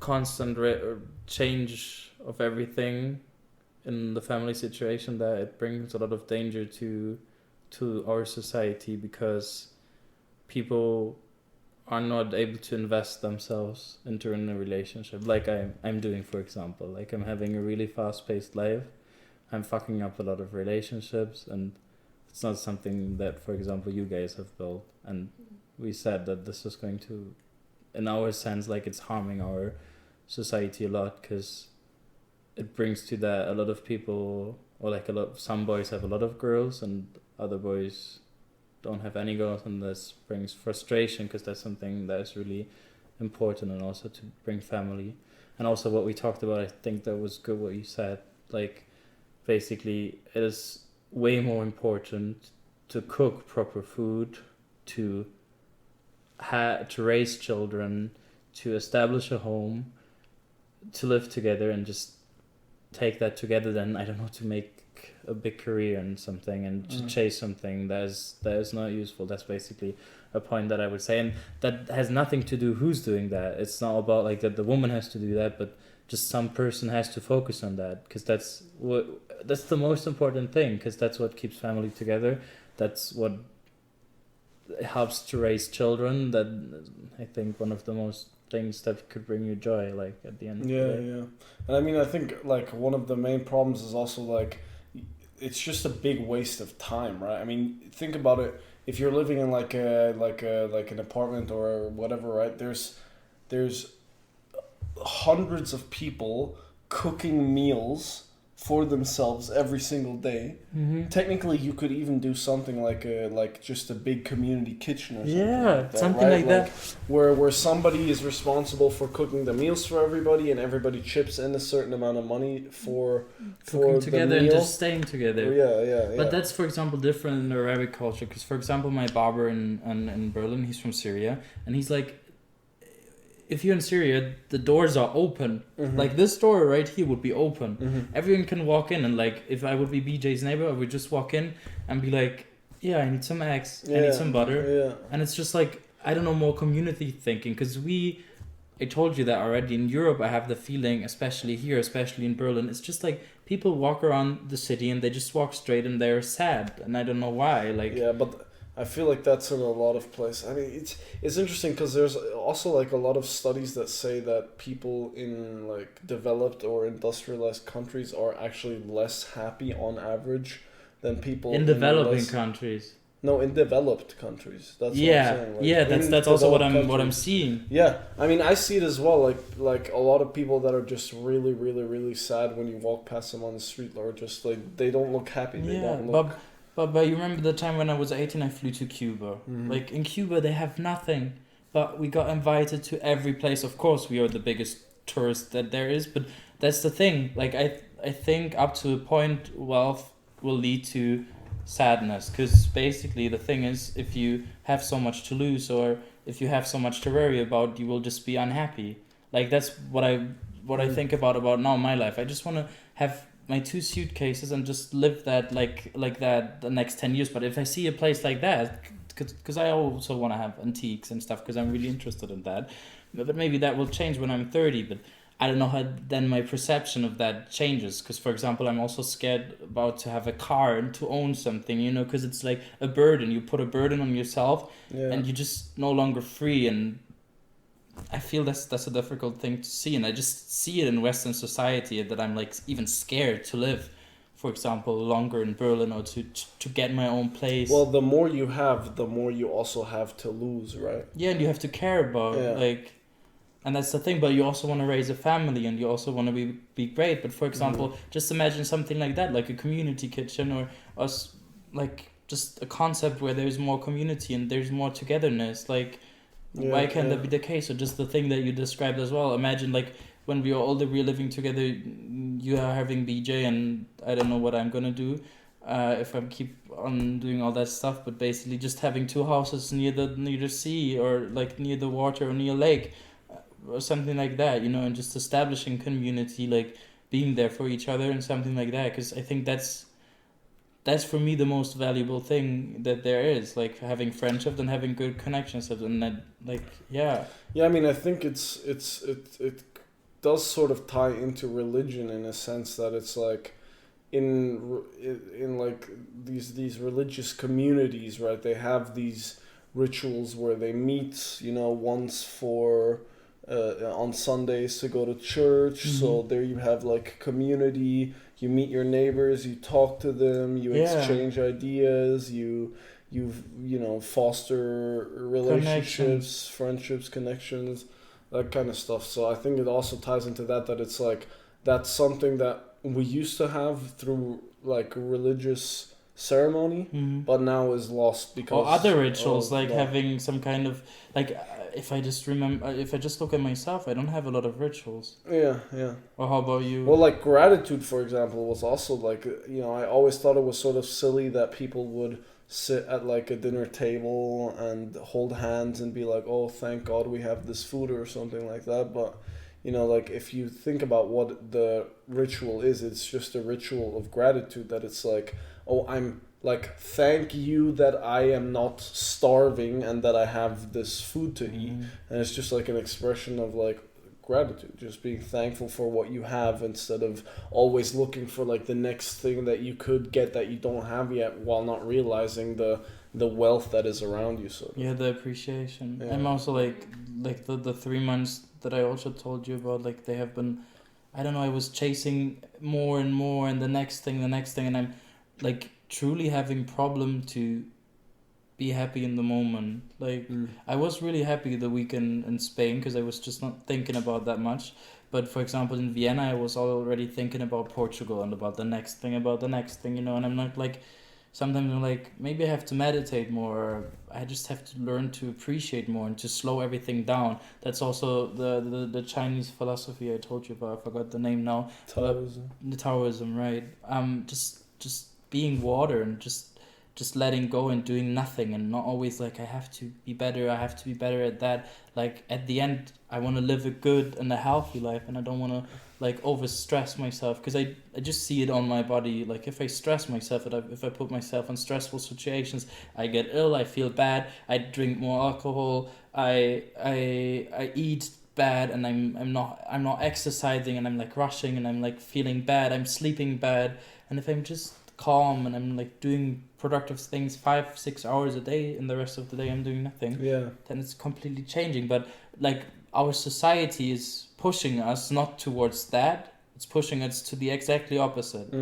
constant change of everything in the family situation, that it brings a lot of danger to our society, because people are not able to invest themselves into a relationship like I'm doing, for example. Like, I'm having a really fast-paced life. I'm fucking up a lot of relationships, and it's not something that, for example, you guys have built. And we said that this is going to, in our sense, like, it's harming our society a lot, because it brings to that a lot of people, or like some boys have a lot of girls and other boys don't have any girls, and this brings frustration, because that's something that is really important, and also to bring family. And also what we talked about, I think that was good what you said, like, basically it is way more important to cook proper food, to raise children, to establish a home, to live together and just take that together, than, I don't know, to make a big career in something and to chase something that is not useful. That's basically a point that I would say, and that has nothing to do who's doing that. It's not about like that the woman has to do that, but just some person has to focus on that, because that's the most important thing, because that's what keeps family together. That's what helps to raise children. That, I think, one of the most things that could bring you joy, like, at the end of the day. Yeah. And I mean, I think like one of the main problems is also like it's just a big waste of time, right? I mean, think about it. If you're living in like an apartment or whatever, right? There's hundreds of people cooking meals for themselves every single day. Mm-hmm. Technically, you could even do something like just a big community kitchen or something. Yeah, like that, something right? like that. Where somebody is responsible for cooking the meals for everybody, and everybody chips in a certain amount of money for Cooking together the meal. and just staying together. Yeah. But that's, for example, different in the Arabic culture, because, for example, my barber in Berlin, he's from Syria, and he's like, if you're in Syria, the doors are open. Mm-hmm. Like, this door right here would be open. Mm-hmm. Everyone can walk in, and like, if I would be BJ's neighbor, I would just walk in and be like, yeah, I need some eggs, I need some butter. Yeah. And it's just like, I don't know, more community thinking, because I told you that already, in Europe I have the feeling, especially here, especially in Berlin, it's just like people walk around the city and they just walk straight and they're sad, and I don't know why. Like, yeah, but I feel like that's in a lot of places. I mean, it's interesting because there's also like a lot of studies that say that people in like developed or industrialized countries are actually less happy on average than people in developing countries. No, in developed countries. That's what I'm saying. Like, that's also what I'm countries. seeing. Yeah, I mean, I see it as well. Like a lot of people that are just really, really, really sad when you walk past them on the street, or just like they don't look happy. They don't look. But you remember the time when I was 18, I flew to Cuba. Mm-hmm. Like, in Cuba, they have nothing, but we got invited to every place. Of course, we are the biggest tourist that there is, but that's the thing. Like, I think up to a point, wealth will lead to sadness, because basically the thing is, if you have so much to lose, or if you have so much to worry about, you will just be unhappy. Like, that's what I think about now in my life. I just want to have my 2 suitcases and just live that like that the next 10 years. But if I see a place like that, because I also want to have antiques and stuff, because I'm really interested in that, but maybe that will change when I'm 30. But I don't know how then my perception of that changes, because, for example, I'm also scared about to have a car and to own something, you know, because it's like a burden. You put a burden on yourself, and you're just no longer free. And I feel that's a difficult thing to see, and I just see it in Western society that I'm like even scared to live, for example, longer in Berlin, or to get my own place. Well, the more you have, the more you also have to lose, right? Yeah, and you have to care about like, and that's the thing. But you also want to raise a family, and you also want to be great. But, for example, just imagine something like that, like a community kitchen, or us, like just a concept where there's more community and there's more togetherness, like. Why can't that be the case? Or just the thing that you described as well. Imagine, like, when we are older, we're living together, you are having BJ, and I don't know what I'm gonna do if I keep on doing all that stuff, but basically just having 2 houses near the sea, or like near the water, or near a lake, or something like that, you know, and just establishing community, like being there for each other and something like that, because I think that's for me the most valuable thing that there is, like having friendship and having good connections, and that, like, yeah. I mean, I think it does sort of tie into religion in a sense that it's like in like these religious communities, right? They have these rituals where they meet, once for on Sundays to go to church. Mm-hmm. So there you have like community. You meet your neighbors, you talk to them, you exchange ideas, you foster relationships, friendships, connections, that kind of stuff. So I think it also ties into that it's like that's something that we used to have through like religious ceremony, but now is lost because or other rituals like having some kind of like if I just look at myself, I don't have a lot of rituals. Yeah. Or how about you? Well, like gratitude, for example, was also like, I always thought it was sort of silly that people would sit at like a dinner table and hold hands and be like, oh, thank God we have this food or something like that. But like if you think about what the ritual is, it's just a ritual of gratitude, that it's like, oh, I'm like, thank you that I am not starving and that I have this food to eat. And it's just like an expression of like gratitude, just being thankful for what you have instead of always looking for like the next thing that you could get that you don't have yet, while not realizing the wealth that is around you. So the appreciation. I'm also like the 3 months that I also told you about, like they have been, I don't know, I was chasing more and more and the next thing, and I'm like truly having problem to be happy in the moment. Like I was really happy the weekend in Spain because I was just not thinking about that much. But for example, in Vienna, I was already thinking about Portugal and about the next thing, and I'm not like, sometimes I'm like, maybe I have to meditate more, or I just have to learn to appreciate more and to slow everything down. That's also the Chinese philosophy I told you about. I forgot the name now. Taoism. The Taoism, right? Just being water and just letting go and doing nothing, and not always like I have to be better at that. Like at the end, I want to live a good and a healthy life, and I don't want to like over stress myself, because I just see it on my body. Like if I stress myself, if I put myself in stressful situations, I get ill, I feel bad, I drink more alcohol, I eat bad, and I'm not exercising, and I'm like rushing, and I'm like feeling bad, I'm sleeping bad. And if I'm just calm and I'm like doing productive things 5-6 hours a day, and the rest of the day I'm doing nothing, then it's completely changing. But like our society is pushing us not towards that, it's pushing us to the exactly opposite.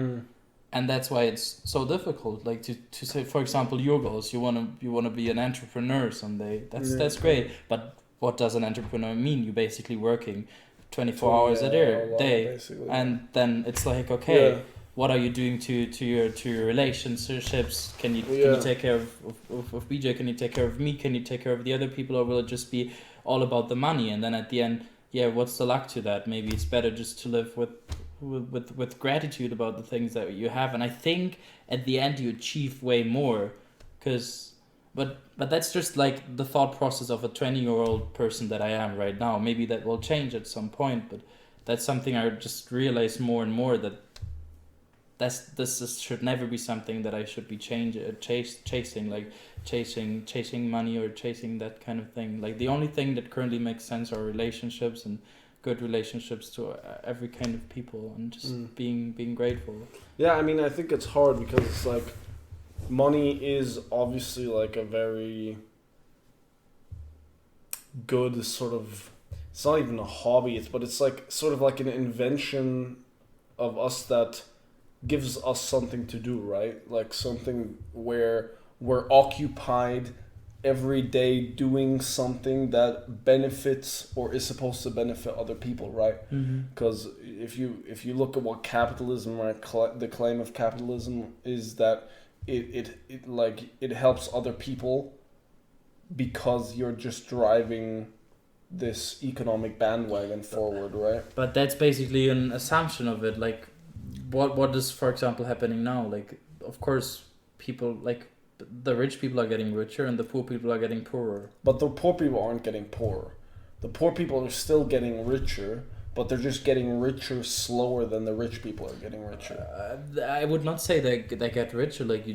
And that's why it's so difficult, like to say, for example, your goals, you want to be an entrepreneur someday. That's great, but what does an entrepreneur mean? You're basically working 24 hours a day, and then it's like, okay, what are you doing to your relationships? Can you take care of BJ? Can you take care of me? Can you take care of the other people? Or will it just be all about the money? And then at the end, what's the luck to that? Maybe it's better just to live with gratitude about the things that you have. And I think at the end you achieve way more, but that's just like the thought process of a 20-year-old person that I am right now. Maybe that will change at some point, but that's something I just realize more and more, that this should never be something that I should be chasing, like chasing money or chasing that kind of thing. Like the only thing that currently makes sense are relationships, and good relationships to every kind of people, and just being grateful. Yeah, I mean, I think it's hard because it's like money is obviously like a very good sort of, it's not even a hobby, but it's like sort of like an invention of us that gives us something to do, right? Like something where we're occupied every day doing something that benefits or is supposed to benefit other people, right? Because if you look at what capitalism, right, the claim of capitalism is that it helps other people because you're just driving this economic bandwagon forward, right? But that's basically an assumption of it. Like what is, for example, happening now? Like, of course, people, like the rich people are getting richer and the poor people are getting poorer. But the poor people aren't getting poorer. The poor people are still getting richer, but they're just getting richer slower than the rich people are getting richer. I would not say they get richer. Like you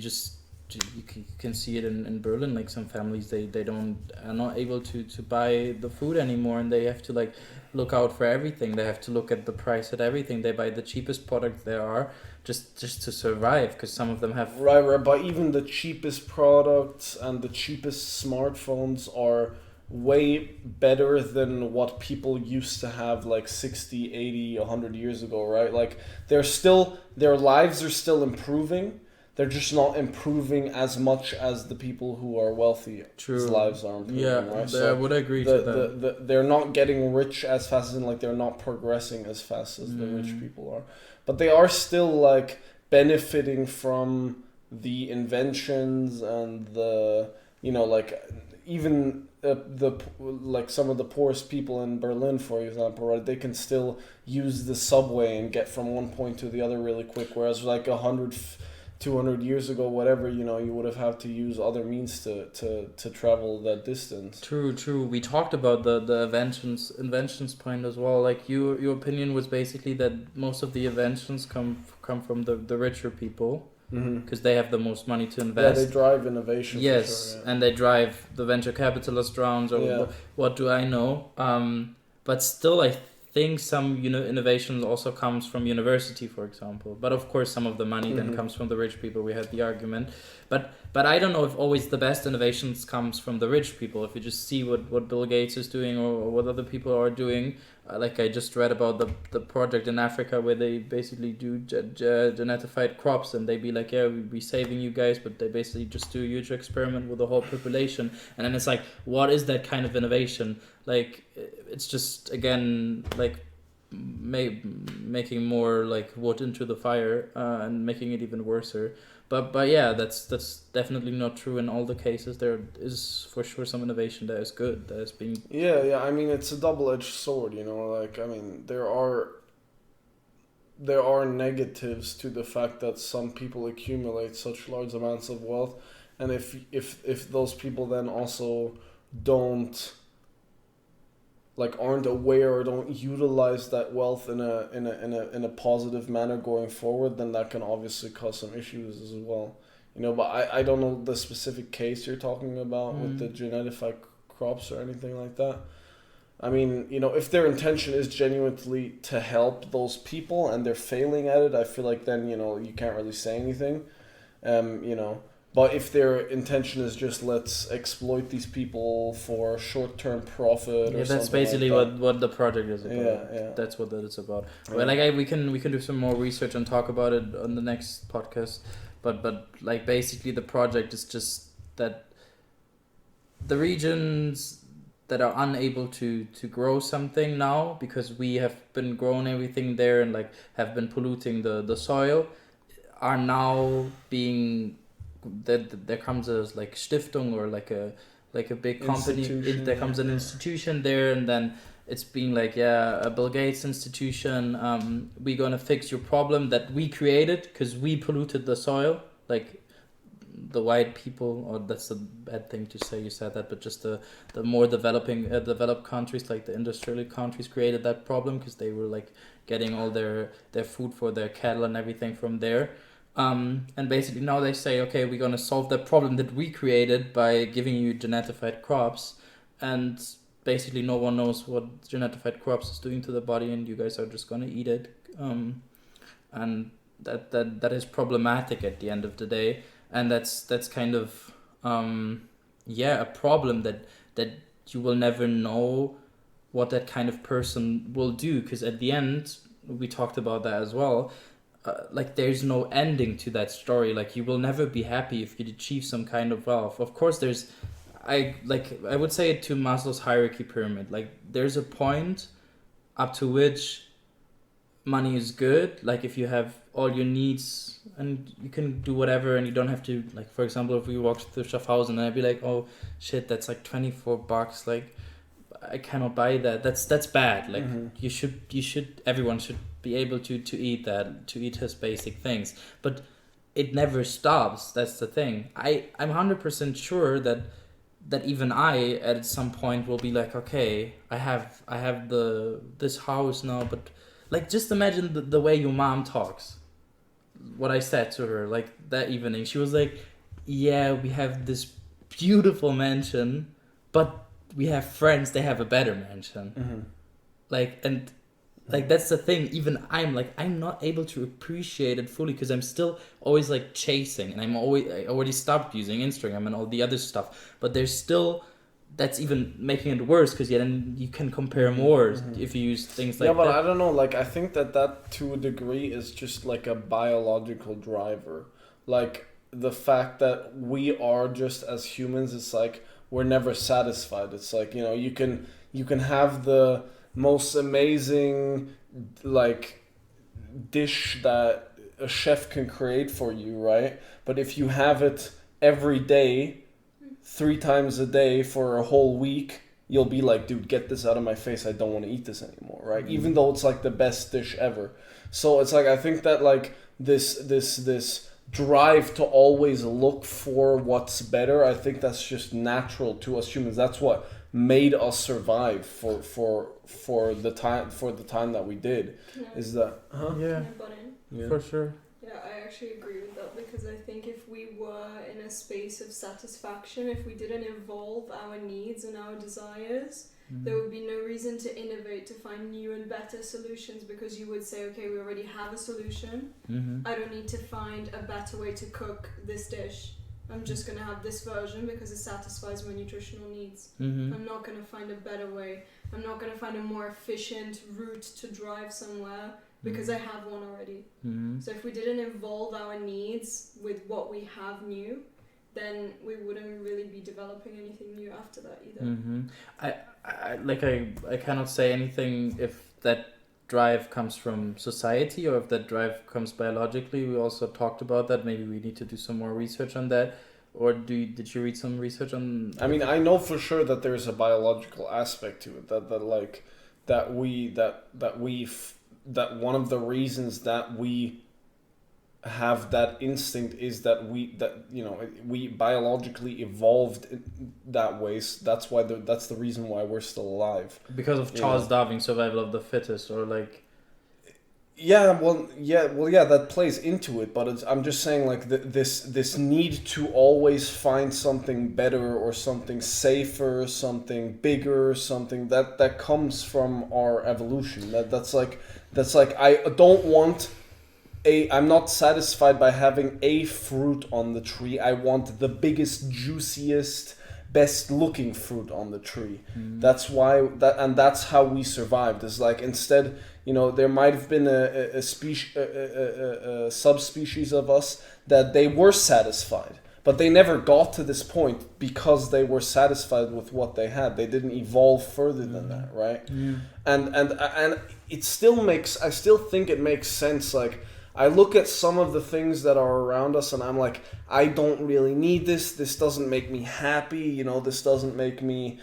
can see it in Berlin. Like some families, they are not able to buy the food anymore, and they have to like look out for everything. They have to look at the price at everything. They buy the cheapest products there are just to survive, because some of them have Right. But even the cheapest products and the cheapest smartphones are way better than what people used to have like 60, 80, 100 years ago, right? Like their lives are still improving. They're just not improving as much as the people who are wealthy. True. Lives are improving, yeah, right? So I would agree to that. They're not getting rich as fast as in, like, they're not progressing as fast as the rich people are. But they are still like benefiting from the inventions and the, you know, like even like some of the poorest people in Berlin, for example, right? They can still use the subway and get from one point to the other really quick, whereas like 200 years ago, whatever, you know, you would have had to use other means to travel that distance. True. We talked about the inventions point as well. Like your opinion was basically that most of the inventions come from the richer people, because they have the most money to invest. Yeah, they drive innovation. Yes, for sure, yeah. And they drive the venture capitalist rounds, or what do I know? But still, I think some innovation also comes from university, for example. But of course, some of the money then comes from the rich people. We had the argument, but I don't know if always the best innovations comes from the rich people. If you just see what Bill Gates is doing or what other people are doing, like I just read about the project in Africa where they basically do genetified crops, and they be like, yeah, we'll be saving you guys, but they basically just do a huge experiment with the whole population. And then it's like, what is that kind of innovation? Like, it's just, again, like making more like wood into the fire, and making it even worser. But yeah, that's definitely not true in all the cases. There is for sure some innovation that is good, that is being... Yeah. I mean, it's a double-edged sword, you know. Like, I mean, there are negatives to the fact that some people accumulate such large amounts of wealth, and if those people then also aren't aware or don't utilize that wealth in a positive manner going forward, then that can obviously cause some issues as well. You know, but I don't know the specific case you're talking about with the genetified crops or anything like that. I mean, you know, if their intention is genuinely to help those people and they're failing at it, I feel like then, you know, you can't really say anything. You know, but if their intention is just, let's exploit these people for short-term profit, or that's basically like what the project is about. Yeah. That's what that is about. Yeah. Well, like we can do some more research and talk about it on the next podcast. But like basically the project is just that the regions that are unable to grow something now, because we have been growing everything there and like have been polluting the soil, are now being... that there comes a like Stiftung or like a big company. There comes an institution there, and then it's being like, a Bill Gates institution. We're gonna fix your problem that we created because we polluted the soil. Like the white people, or that's a bad thing to say. You said that, but just the more developed countries, like the industrial countries, created that problem because they were like getting all their food for their cattle and everything from there. And basically now they say, okay, we're going to solve that problem that we created by giving you genetified crops, and basically no one knows what genetified crops is doing to the body, and you guys are just going to eat it. And that is problematic at the end of the day, and that's kind of a problem that you will never know what that kind of person will do, because at the end, we talked about that as well, like there's no ending to that story. Like you will never be happy if you achieve some kind of wealth. Of course I would say it to Maslow's hierarchy pyramid. Like there's a point up to which money is good. Like if you have all your needs and you can do whatever, and you don't have to, like, for example, if we walked through Schaffhausen and I'd be like, oh shit, that's like $24, like I cannot buy that. That's bad. Like everyone should be able to eat that, to eat his basic things. But it never stops. That's the thing. I'm 100% sure that even I at some point will be like, okay, I have this house now, but like just imagine the way your mom talks. What I said to her like that evening, she was like, yeah, we have this beautiful mansion, but we have friends, they have a better mansion. like that's the thing. Even I'm not able to appreciate it fully because I'm still always like chasing, and I already stopped using Instagram and all the other stuff. But there's still, that's even making it worse because then you can compare more if you use things like yeah, but that. I don't know. Like I think that to a degree is just like a biological driver. Like the fact that we are just as humans, it's like we're never satisfied. It's like, you know, you can have the most amazing like dish that a chef can create for you, right? But if you have it every day, 3 times a day for a whole week, you'll be like, dude, get this out of my face. I don't want to eat this anymore, right? Even though it's like the best dish ever. So it's like, I think that like this drive to always look for what's better, I think that's just natural to us humans. That's what made us survive for the time that we did. Is that Yeah, Can I butt in? yeah. for sure. Yeah, I actually agree with that because I think if we were in a space of satisfaction, if we didn't evolve our needs and our desires, there would be no reason to innovate, to find new and better solutions, because you would say, okay, we already have a solution. I don't need to find a better way to cook this dish. I'm just going to have this version because it satisfies my nutritional needs. I'm not going to find a better way. I'm not going to find a more efficient route to drive somewhere because I have one already. So if we didn't evolve our needs with what we have new, then we wouldn't really be developing anything new after that either. I cannot say anything if that drive comes from society or if that drive comes biologically. We also talked about that. Maybe we need to do some more research on that. Or did you read some research on? I mean, I know for sure that there's a biological aspect to it. That one of the reasons that we have that instinct is that we biologically evolved that way. So that's the reason why we're still alive. Because of Charles Darwin's survival of the fittest, or like. Yeah, that plays into it, but I'm just saying, like, this need to always find something better or something safer, something bigger, something that comes from our evolution. That's like I'm not satisfied by having a fruit on the tree. I want the biggest, juiciest, best looking fruit on the tree. That's why that's how we survived. Is like, instead, you know, there might have been a subspecies of us that they were satisfied, but they never got to this point because they were satisfied with what they had. They didn't evolve further than that, right? And it still makes, I still think it makes sense. Like, I look at some of the things that are around us and I'm like, I don't really need this. This doesn't make me happy. You know, this doesn't make me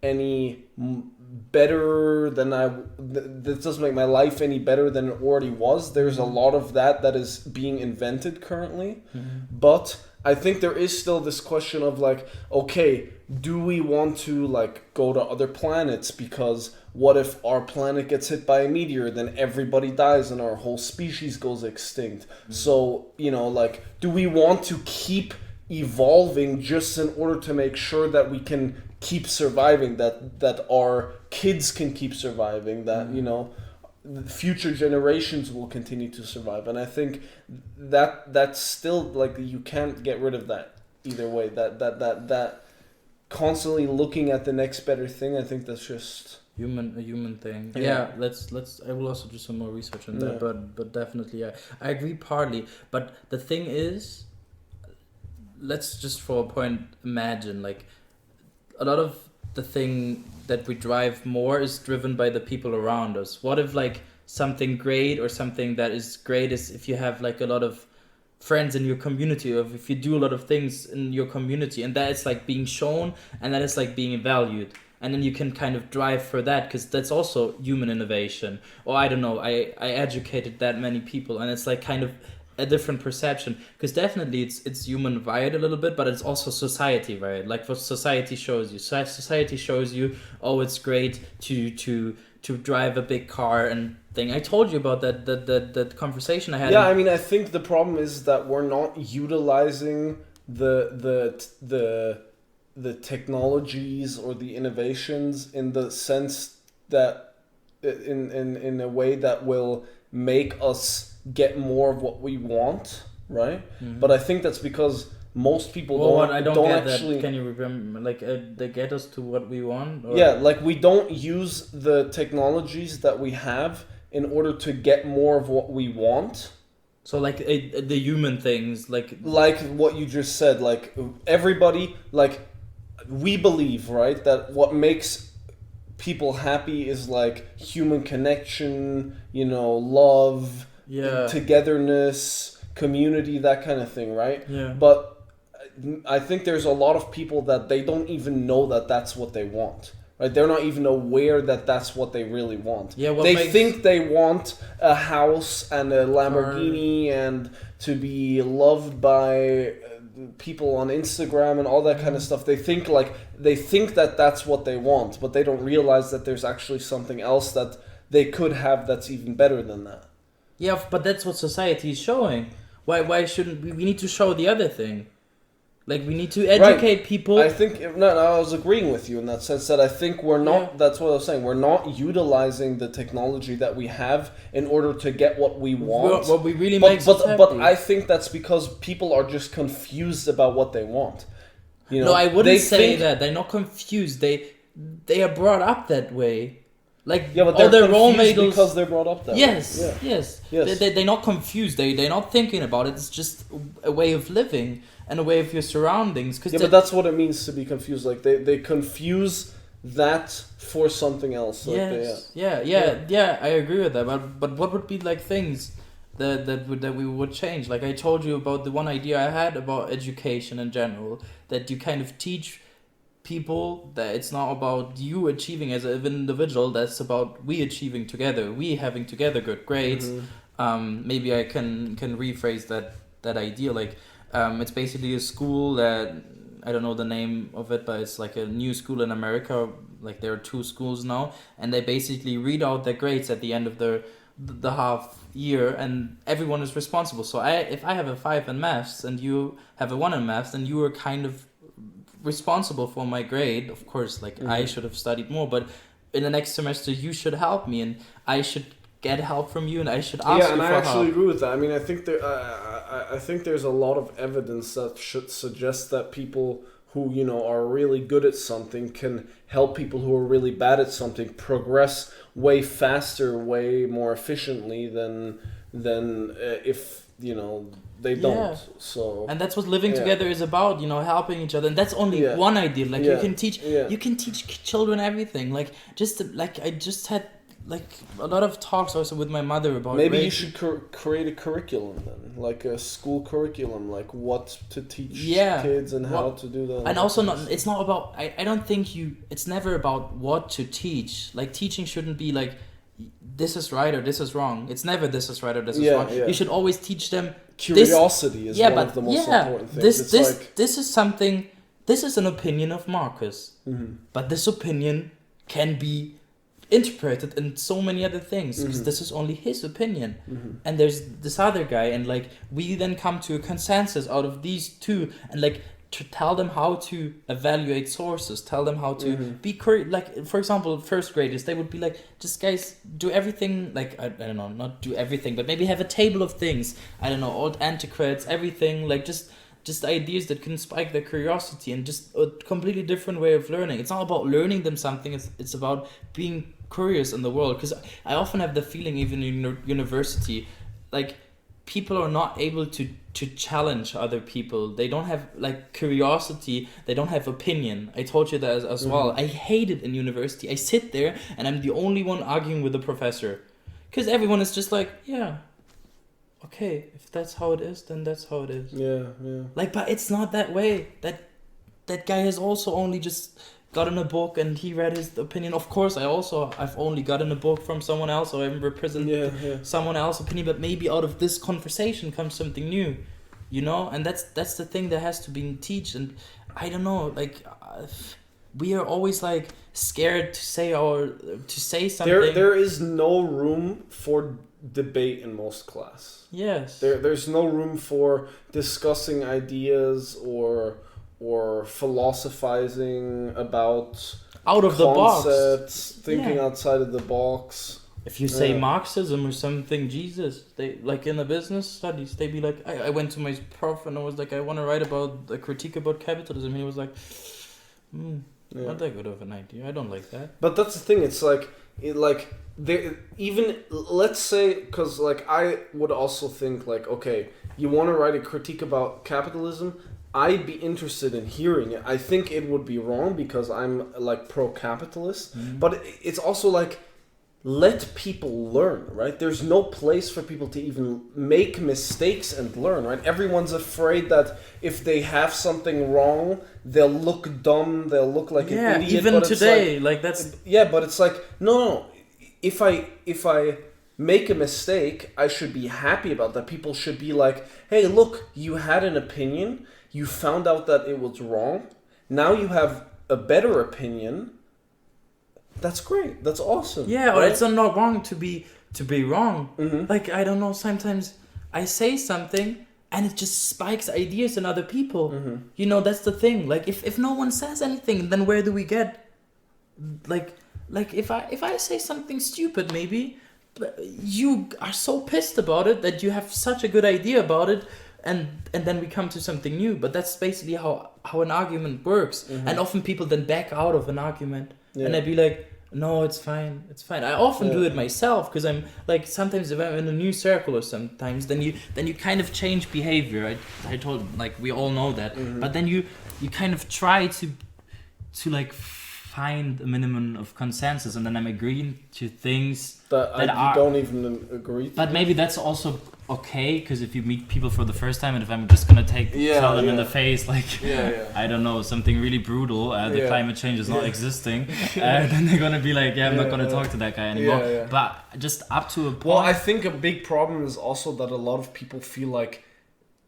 any better than this doesn't make my life any better than it already was. There's a lot of that is being invented currently. But I think there is still this question of like, okay, do we want to like go to other planets? Because what if our planet gets hit by a meteor, then everybody dies and our whole species goes extinct? So, you know, like, do we want to keep evolving just in order to make sure that we can keep surviving, that our kids can keep surviving, that, you know, future generations will continue to survive? And I think that's still, like, you can't get rid of that either way. That constantly looking at the next better thing, I think that's just a human thing. Yeah. Let's I will also do some more research on that, but definitely I agree partly. But the thing is, let's just for a point imagine, like, a lot of the thing that we drive more is driven by the people around us. What if, like, something great or something that is great is if you have like a lot of friends in your community, or if you do a lot of things in your community, and that is like being shown and that is like being valued, and then you can kind of drive for that, because that's also human innovation. Or I don't know, I educated that many people, and it's like kind of a different perception, because definitely it's human wired a little bit, but it's also society wired. Like, what society shows you, oh, it's great to drive a big car and thing. I told you about that conversation I had. Yeah, I mean, I think the problem is that we're not utilizing the the technologies or the innovations in the sense that in a way that will make us get more of what we want, right? Mhm. But I think that's because most people I don't get actually. that. Can you remember? Like, they get us to what we want? Or? Yeah, like we don't use the technologies that we have in order to get more of what we want. So, like, the human things, like what you just said, like everybody, like we believe, right, that what makes people happy is like human connection, love, yeah, togetherness, community, that kind of thing, right? yeah. But I think there's a lot of people that they don't even know that that's what they want. Right? They're not even aware that that's what they really want. Yeah, they think they want a house and a Lamborghini and to be loved by people on Instagram and all that kind of stuff. They think that that's what they want, but they don't realize that there's actually something else that they could have that's even better than that. Yeah, but that's what society is showing. Why shouldn't we need to show the other thing? Like, we need to educate people. I think I was agreeing with you in that sense that I think we're not. Yeah. That's what I was saying. We're not utilizing the technology that we have in order to get what we want. What we really makes us happy. But I think that's because people are just confused about what they want. No, I wouldn't say that. They're not confused. They are brought up that way. Like, yeah, but they're confused because they're brought up that way. Yes. They're not confused. They're not thinking about it. It's just a way of living and a way of your surroundings. But that's what it means to be confused. Like, they confuse that for something else. Like Yeah, I agree with that. But what would be like things that we would change? Like, I told you about the one idea I had about education in general, that you kind of teach people that it's not about you achieving as an individual, that's about we achieving together, we having together good grades. Maybe I can rephrase that idea. Like, it's basically a school that, I don't know the name of it, but it's like a new school in America. Like, there are 2 schools now, and they basically read out their grades at the end of the half year, and everyone is responsible. So if I have a 5 in maths and you have a 1 in maths, then you are kind of responsible for my grade. Of course, like, I should have studied more, but in the next semester you should help me, and I should get help from you, and I should ask you for help. Yeah, and I actually agree with that. I mean, I think I think there's a lot of evidence that should suggest that people who are really good at something can help people who are really bad at something progress way faster, way more efficiently than if they don't. Yeah. So, and that's what living together is about, helping each other. And that's only one idea. Like, you can teach children everything. Like, I just had like a lot of talks also with my mother about maybe you should create a curriculum then, like a school curriculum, like what to teach kids and how to do that. And also it's not about, I don't think it's never about what to teach. Like, teaching shouldn't be like, this is right or this is wrong. It's never this is right or this is wrong. Yeah. You should always teach them curiosity is one of the most important things. This is an opinion of Marcus, but this opinion can be interpreted in so many other things, because this is only his opinion, and there's this other guy, and like we then come to a consensus out of these 2, and like to tell them how to evaluate sources, tell them how to be like, for example, first graders, they would be like, just guys, do everything, like I don't know, not do everything, but maybe have a table of things, I don't know, old antiquates, everything, like just ideas that can spike their curiosity, and just a completely different way of learning. It's not about learning them something, it's about being curious in the world. Because I often have the feeling, even in university, like people are not able to challenge other people. They don't have like curiosity, they don't have opinion. I told you that as well. I hate it in university. I sit there and I'm the only one arguing with the professor, because everyone is just like, yeah, okay, if that's how it is, then that's how it is. Yeah. Like, but it's not that way. That guy has also only just gotten a book and he read his opinion. Of course, I've only gotten a book from someone else, or I represent someone else's opinion, but maybe out of this conversation comes something new, and that's the thing that has to be taught. And I don't know, like we are always like scared to say something. There is no room for debate in most class. Yes. There's no room for discussing ideas or or philosophizing about Out of the box. concepts, thinking Yeah. outside of the box. If you say Yeah. Marxism or something, Jesus, they like in the business studies, they be like, I went to my prof and I was like, I want to write about a critique about capitalism. And he was like, Yeah. not that good of an idea. I don't like that. But that's the thing. It's like, there, even let's say, because like I would also think like, okay, you want to write a critique about capitalism. I'd be interested in hearing it. I think it would be wrong because I'm like pro-capitalist. But it's also like, let people learn, right? There's no place for people to even make mistakes and learn, right? Everyone's afraid that if they have something wrong, they'll look dumb, they'll look like an idiot. Even but it's today, like that's yeah, but it's like no. If I make a mistake, I should be happy about that. People should be like, hey, look, you had an opinion, you found out that it was wrong. Now you have a better opinion. That's great. That's awesome. yeah, or right? it's not wrong to be wrong. Mhm. Like I don't know. Sometimes I say something and it just spikes ideas in other people. Mm-hmm. You know, that's the thing. Like if no one says anything, then where do we get? Like if I say something stupid, maybe, but you are so pissed about it that you have such a good idea about it, and then we come to something new. But that's basically how an argument works. And often people then back out of an argument, and I'd be like, no, it's fine. I often do it myself because I'm like, sometimes if I'm in a new circle or sometimes then you kind of change behavior. I told, like, we all know that. But then you kind of try to like find a minimum of consensus, and then I'm agreeing to things that you you don't even agree to. But maybe that's also okay, because if you meet people for the first time, and if I'm just gonna tell them in the face, like, I don't know, something really brutal, the climate change is not existing, then they're gonna be like, I'm not gonna talk to that guy anymore. But just up to a point. Well, I think a big problem is also that a lot of people feel like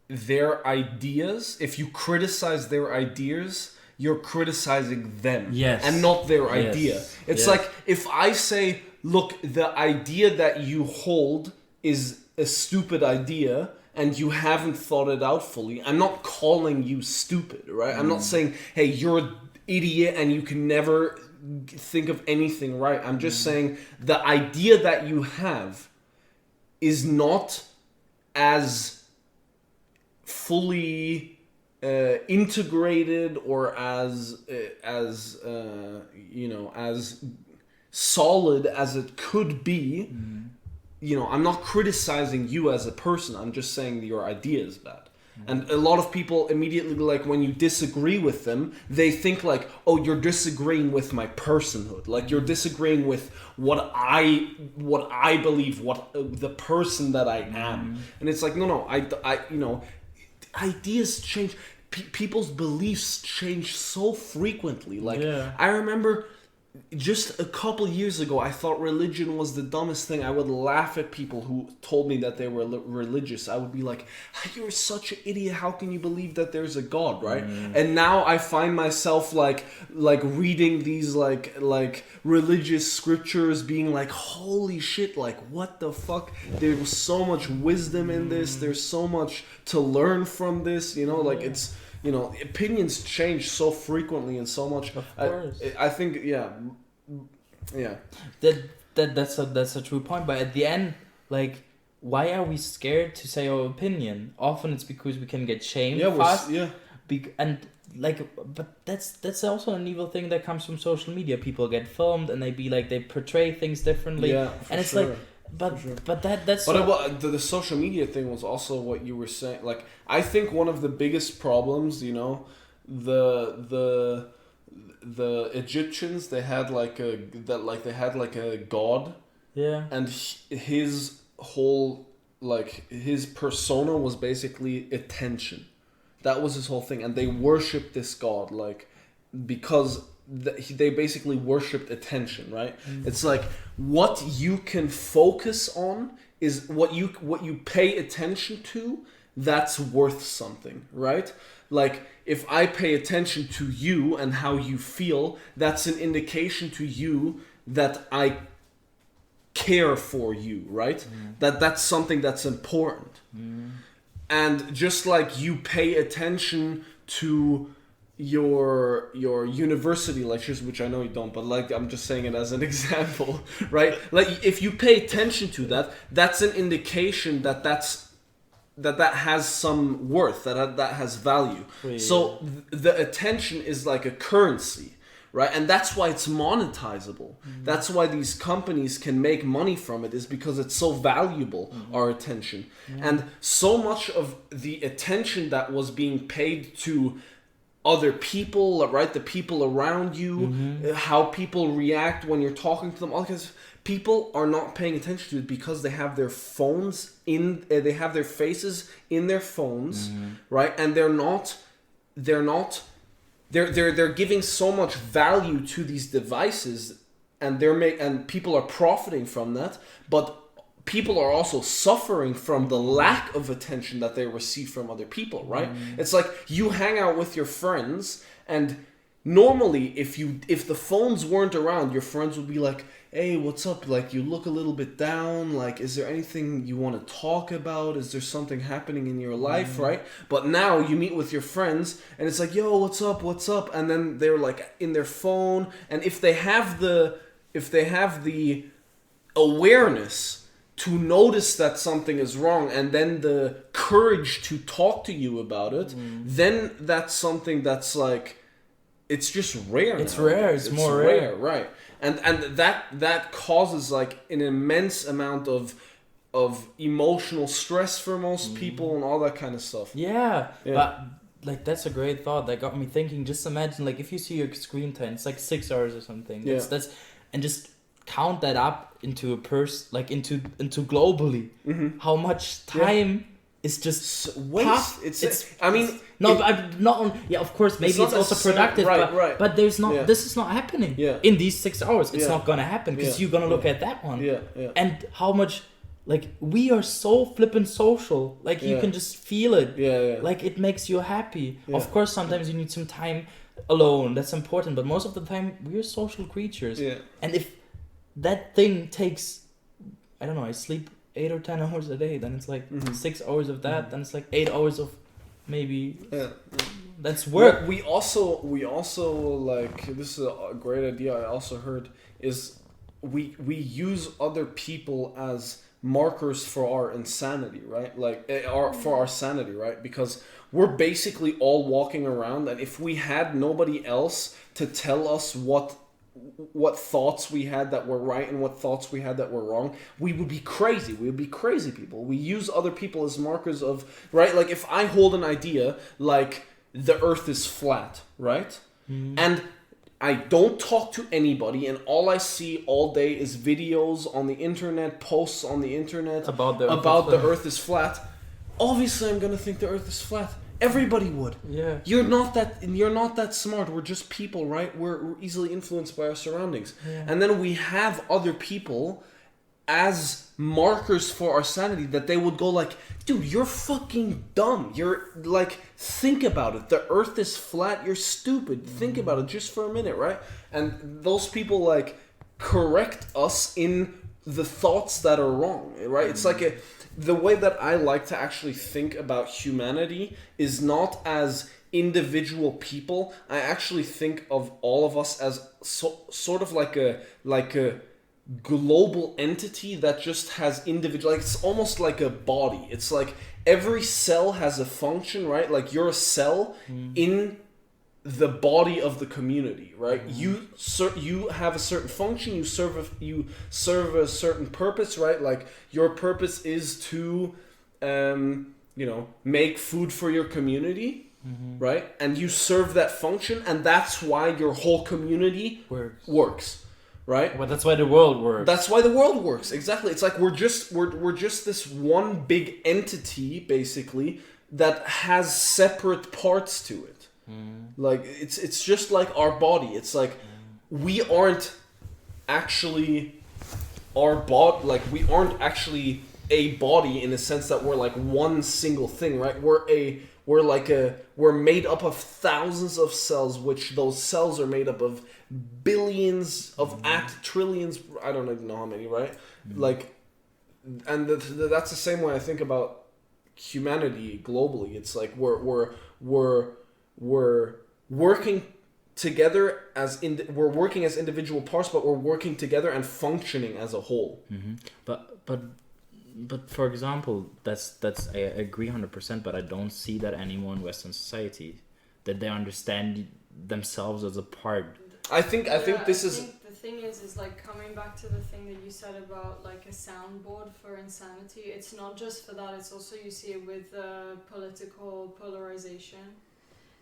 their ideas, if you criticize their ideas, you're criticizing them and not their idea. It's like, if I say, look, the idea that you hold is a stupid idea and you haven't thought it out fully, I'm not calling you stupid, right? I'm not saying, hey, you're an idiot and you can never think of anything right. I'm just saying the idea that you have is not as fully integrated or as solid as it could be. I'm not criticizing you as a person. I'm just saying your idea is bad. And a lot of people immediately, like, when you disagree with them, they think like, oh, you're disagreeing with my personhood. Like, you're disagreeing with what I believe, what the person that I am. And it's like, no, ideas change. People's beliefs change so frequently. Like, I remember just a couple years ago, I thought religion was the dumbest thing. I would laugh at people who told me that they were religious. I would be like, you're such an idiot. How can you believe that there's a God, right? And now I find myself like reading these like religious scriptures, being like, holy shit, like, what the fuck? There's so much wisdom in this. There's so much to learn from this, like, it's, opinions change so frequently and so much. Of course. I think, That's a true point. But at the end, like, why are we scared to say our opinion? Often it's because we can get shamed fast. But that's also an evil thing that comes from social media. People get filmed and they portray things differently. And it's sure. like, but that's. But the social media thing was also what you were saying. Like, I think one of the biggest problems, the Egyptians, they had like a god. Yeah. And his whole, like, his persona was basically attention. That was his whole thing, and they worshipped this god, like, because they basically worshipped attention, right? It's like, what you can focus on is what you pay attention to. That's worth something, right? Like, if I pay attention to you and how you feel, that's an indication to you that I care for you, right? That's something that's important. And just like you pay attention to your university lectures, which I know you don't, but like I'm just saying it as an example, right? Like if you pay attention to that, that's an indication that that has some worth, that has value. Yeah. So the attention is like a currency, right? And that's why it's monetizable. That's why these companies can make money from it, is because it's so valuable, our attention. And so much of the attention that was being paid to other people, right? The people around you, how people react when you're talking to them, all because people are not paying attention to it because they have their phones they have their faces in their phones, right? And they're giving so much value to these devices, and and people are profiting from that, but people are also suffering from the lack of attention that they receive from other people, right? It's like you hang out with your friends, and normally if the phones weren't around, your friends would be like, hey, what's up? Like, you look a little bit down. Like, is there anything you want to talk about? Is there something happening in your life, right? But now you meet with your friends, and it's like, yo, what's up? What's up? And then they're like in their phone, and if they have the awareness to notice that something is wrong, and then the courage to talk to you about it, then that's something that's like, it's just rare. It's rare. It's more rare, right? And that causes like an immense amount of emotional stress for most people and all that kind of stuff. Yeah, but like that's a great thought. That got me thinking. Just imagine, like, if you see your screen time, it's like 6 hours or something. That's and just count that up into a like into globally. How much time is just waste. I mean, but not on. Yeah, of course, maybe it's also productive, right. but there's not. This is not happening. In these 6 hours, it's not gonna happen because you're gonna look at that one. And how much, like, we are so flippin' social. Like, you can just feel it. Like, it makes you happy. Of course, sometimes you need some time alone. That's important, but most of the time we're social creatures. And if that thing takes, I don't know, I sleep 8 or 10 hours a day, then it's like 6 hours of that, then it's like 8 hours of maybe that's work. But we also like, this is a great idea I also heard, is we use other people as markers for our insanity, right? Like for our sanity, right? Because we're basically all walking around, and if we had nobody else to tell us what thoughts we had that were right and what thoughts we had that were wrong, we would be crazy. We would be crazy people. We use other people as markers of, right? Like, if I hold an idea like the earth is flat, right? And I don't talk to anybody, and all I see all day is videos on the internet, posts on the internet about the earth is flat. Obviously, I'm gonna think the earth is flat. Everybody would. Yeah. You're not that smart. We're just people, right? We're easily influenced by our surroundings. And then we have other people as markers for our sanity, that they would go like, dude, you're fucking dumb. You're like, think about it. The earth is flat. You're stupid. Think about it just for a minute, right? And those people like correct us in the thoughts that are wrong, right? It's like the way that I like to actually think about humanity is not as individual people. I actually think of all of us as sort of like a global entity that just has individual, like, it's almost like a body. It's like every cell has a function, right? Like, you're a cell in the body of the community, right? You have a certain function, you serve a certain purpose, right? Like, your purpose is to make food for your community, right? And you serve that function, and that's why your whole community works. Right? Well, that's why the world works. That's why the world works. Exactly. It's like we're just this one big entity, basically, that has separate parts to it. Like, it's just like our body. It's like we aren't actually our body. Like, we aren't actually a body in the sense that we're like one single thing, right? We're made up of thousands of cells, which those cells are made up of billions of trillions. I don't even know how many, right? Like, and that's the same way I think about humanity globally. It's like we're working together we're working as individual parts, but we're working together and functioning as a whole. But for example, that's I agree 100%. But I don't see that anymore in Western society, that they understand themselves as a part. I think this is. The thing is like coming back to the thing that you said about like a soundboard for insanity. It's not just for that. It's also you see it with political polarization.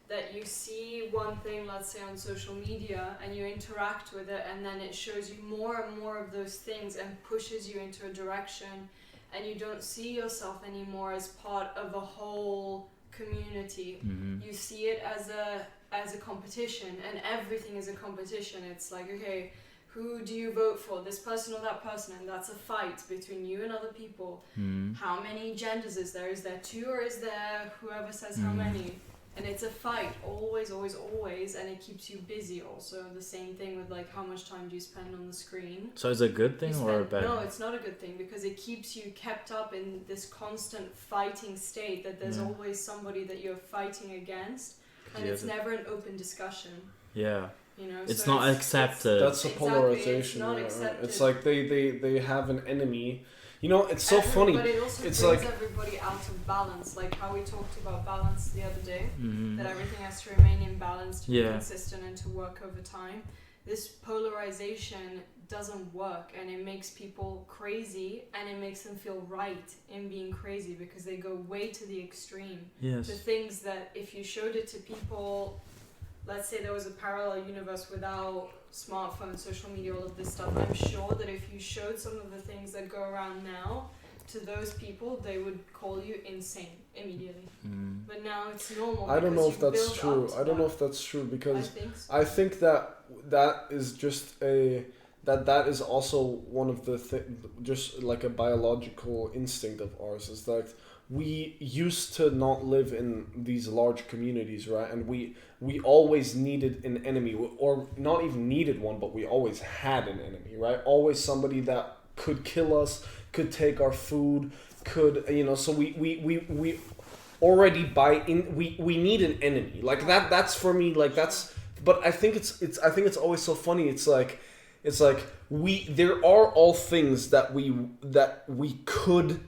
That you see one thing, let's say on social media, and you interact with it, and then it shows you more and more of those things and pushes you into a direction, and you don't see yourself anymore as part of a whole community. You see it as a competition, and everything is a competition. It's like, okay, who do you vote for, this person or that person? And that's a fight between you and other people. How many genders is there? Is there 2 or is there whoever says how many? And it's a fight, always, always, always, and it keeps you busy also. The same thing with like how much time do you spend on the screen. So is it a good thing or a bad? No, it's not a good thing, because it keeps you kept up in this constant fighting state, that there's always somebody that you're fighting against, and it's never an open discussion. Yeah. You know, it's so not accepted. That's a polarization. It's not accepted. It's like they have an enemy. You know, it's so funny. But it also it's brings like everybody out of balance, like how we talked about balance the other day, that everything has to remain in balance to be consistent and to work over time. This polarization doesn't work, and it makes people crazy, and it makes them feel right in being crazy, because they go way to the extreme. Yes. The things that if you showed it to people, let's say there was a parallel universe without smartphones, social media, all of this stuff, I'm sure that if you showed some of the things that go around now to those people, they would call you insane immediately. But now it's normal. I don't know if that's true. I don't know if that's true, because I think that is just that is also one of the just like a biological instinct of ours, is that we used to not live in these large communities, right? And we always needed an enemy, or not even needed one, but we always had an enemy, right? Always somebody that could kill us, could take our food, could, you know, so we already we need an enemy. Like that's for me, like that's, but I think it's always so funny. It's like there are all things that we could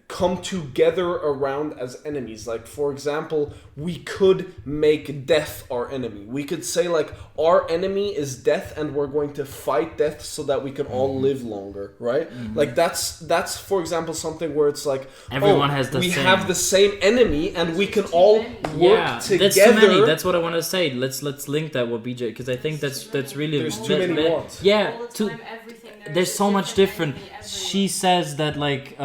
come together around as enemies. Like, for example, we could make death our enemy. We could say, like, our enemy is death, and we're going to fight death so that we can all live longer, right? Like, that's for example something where it's like, everyone has the we same. have the same enemy, and we can all work together. That's too many. That's what I want to say. Let's link that with BJ, because I think that's really there's too many ones. Yeah, all the time, everything there's so much different. enemy everywhere. She says that like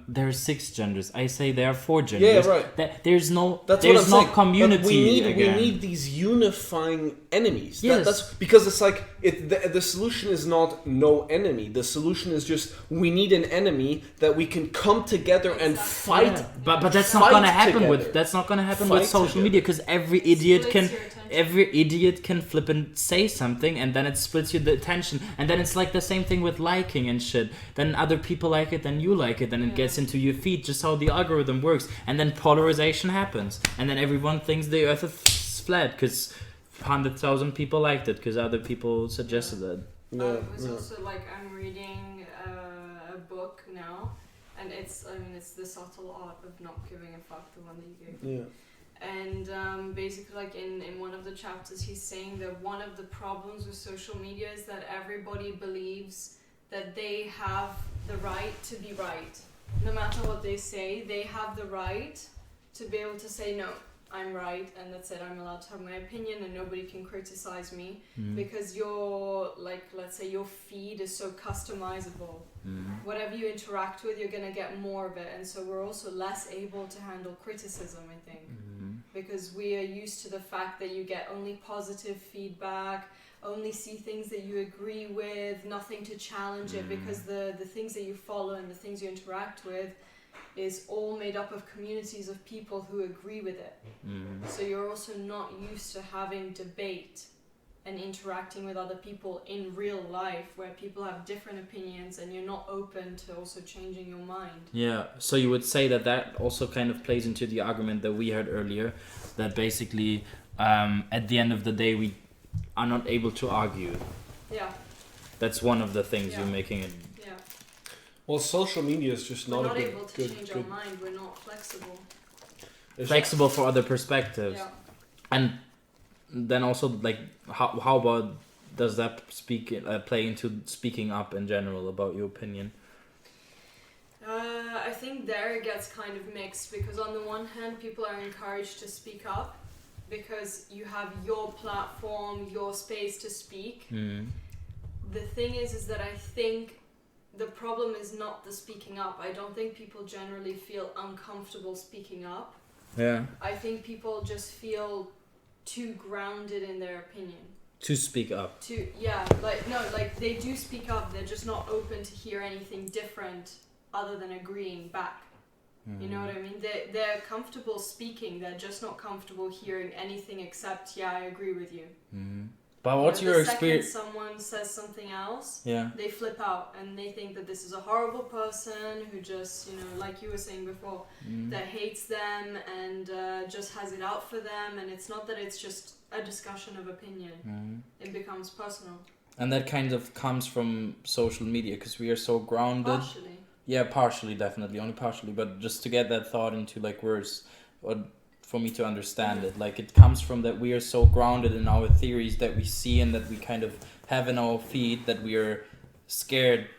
there are 6 genders. I say there are 4 genders. Yeah, right. That there's no That's there's what I'm no saying. community. But we again. need these unifying enemies. Yes. That's because it's like the solution is not no enemy. The solution is just we need an enemy that we can come together and fight. Yeah. But that's not gonna happen together. with social together. media, because every idiot Splits can your attention. every idiot can flip and say something, and then it splits you the attention, and then it's like the same thing with liking and shit. Then other people like it, then you like it, then it gets into your feed, just how the algorithm works, and then polarization happens, and then everyone thinks the earth is flat because 100,000 people liked it because other people suggested it. No, It's also like I'm reading a book now, and it's The Subtle Art of Not Giving a Fuck, the one that you gave me. Yeah. And basically, like in one of the chapters, he's saying that one of the problems with social media is that everybody believes that they have the right to be right. No matter what they say, they have the right to be able to say, no, I'm right, and that's it, I'm allowed to have my opinion, and nobody can criticize me, because your, like, let's say your feed is so customizable. Whatever you interact with, you're going to get more of it, and so we're also less able to handle criticism, I think, because we are used to the fact that you get only positive feedback, only see things that you agree with, nothing to challenge it, because the things that you follow and the things you interact with is all made up of communities of people who agree with it. So you're also not used to having debate and interacting with other people in real life, where people have different opinions and you're not open to also changing your mind. Yeah, so you would say that also kind of plays into the argument that we heard earlier, that basically at the end of the day we are not able to argue. Yeah. That's one of the things Yeah. you're making it. Yeah. Well, social media is just We're not not a good, able to good, change good. our mind. We're not flexible. Flexible for other perspectives. Yeah. And then also, like, how about does that play into speaking up in general about your opinion? I think there it gets kind of mixed, because on the one hand people are encouraged to speak up because you have your platform, your space to speak. The thing is that I think the problem is not the speaking up. I don't think people generally feel uncomfortable speaking up. Yeah. I think people just feel too grounded in their opinion. To speak up. They do speak up, they're just not open to hear anything different other than agreeing back. You know what I mean? They're comfortable speaking, they're just not comfortable hearing anything except, yeah, I agree with you. But what's your experience? The second someone says something else, Yeah. they flip out and they think that this is a horrible person who just, like you were saying before, that hates them and just has it out for them. And it's not that it's just a discussion of opinion. It becomes personal. And that kind of comes from social media, because we are so grounded. Partially. Yeah, partially, definitely, only partially. But just to get that thought into like words, or for me to understand it, like it comes from that we are so grounded in our theories that we see and that we kind of have in our feed, that we are scared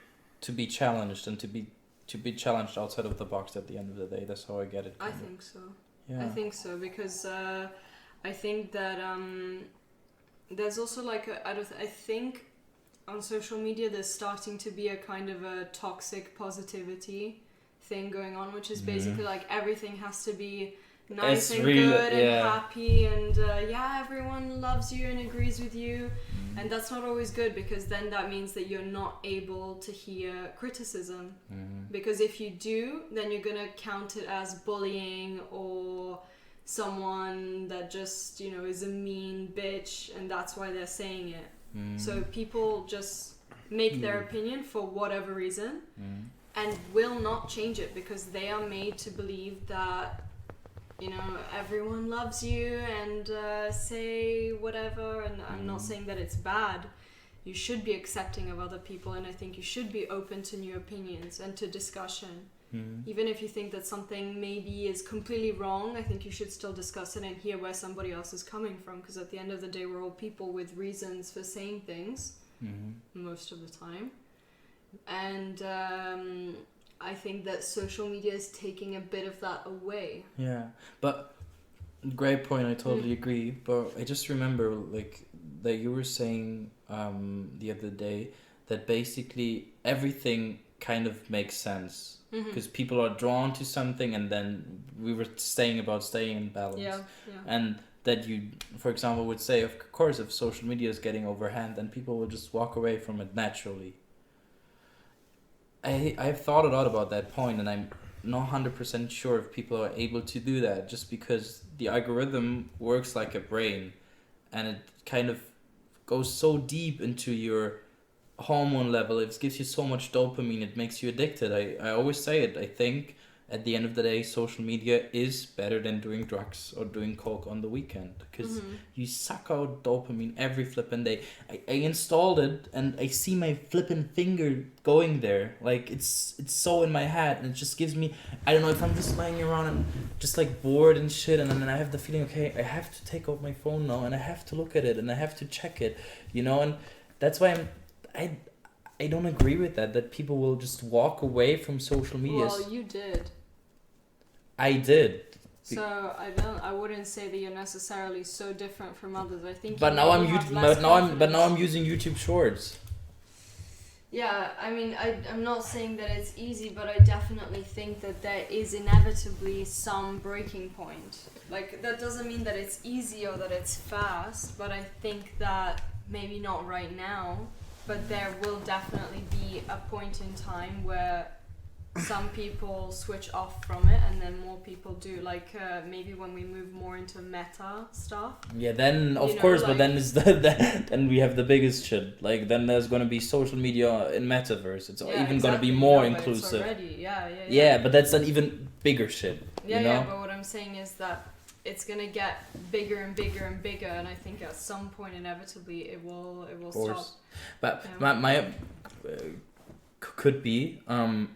to be challenged and to be challenged outside of the box at the end of the day. That's how I get it. I think so. Yeah. I think so, because I think that there's also like I think on social media there's starting to be a kind of a toxic positivity thing going on, which is basically like everything has to be nice and good and happy and everyone loves you and agrees with you. And that's not always good, because then that means that you're not able to hear criticism. Because if you do, then you're gonna count it as bullying or someone that just is a mean bitch, and that's why they're saying it. So people just make their opinion for whatever reason and will not change it, because they are made to believe that everyone loves you and say whatever. And I'm not saying that it's bad. You should be accepting of other people, and I think you should be open to new opinions and to discussion. Even if you think that something maybe is completely wrong, I think you should still discuss it and hear where somebody else is coming from, because at the end of the day we're all people with reasons for saying things most of the time. And I think that social media is taking a bit of that away. Yeah, but great point, I totally agree. But I just remember like that you were saying the other day that basically everything kind of makes sense, because people are drawn to something, and then we were saying about staying in balance. And that you, for example, would say, of course, if social media is getting overhand, then people will just walk away from it naturally. I've thought a lot about that point, and I'm not 100% sure if people are able to do that, just because the algorithm works like a brain, and it kind of goes so deep into your hormone level. It gives you so much dopamine, it makes you addicted. I always say it. I think at the end of the day, social media is better than doing drugs or doing coke on the weekend, because you suck out dopamine every flippin' day. I installed it and I see my flippin' finger going there. Like it's so in my head, and it just gives me, I don't know, if I'm just lying around and just like bored and shit, and then I have the feeling, okay, I have to take out my phone now and I have to look at it and I have to check it, and that's why I don't agree with that people will just walk away from social media. Well, you did. I did. So I wouldn't say that you're necessarily so different from others. I think. But now I'm using YouTube Shorts. Yeah, I mean, I'm not saying that it's easy, but I definitely think that there is inevitably some breaking point. Like, that doesn't mean that it's easy or that it's fast, but I think that maybe not right now, but there will definitely be a point in time where some people switch off from it and then more people do. Like maybe when we move more into meta stuff. Yeah, then of You know, course, like- but then it's then we have the biggest shit. Like then there's gonna be social media in metaverse. It's Yeah, even gonna be exactly, more no, but it's inclusive. already, yeah. Yeah, but that's an even bigger shit. Yeah, you know? yeah, but what I'm saying is that it's gonna get bigger and bigger and bigger, and I think at some point inevitably it will Of stop. course. But Yeah. my could be.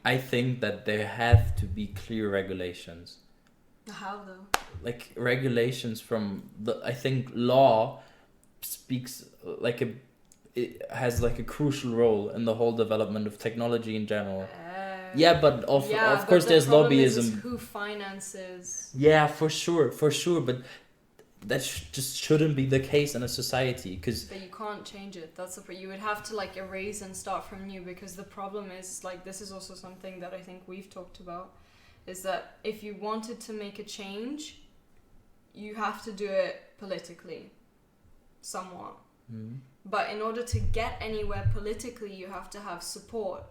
I think that there have to be clear regulations. How though? Like regulations from the. I think law speaks like it has like a crucial role in the whole development of technology in general. Yeah, but of but course the there's problem is lobbyism. who finances? Yeah, for sure, but that just shouldn't be the case in a society, because But you can't change it. That's the point. You would have to like erase and start from new, because the problem is like this is also something that I think we've talked about, is that if you wanted to make a change, you have to do it politically, somewhat. But in order to get anywhere politically, you have to have support.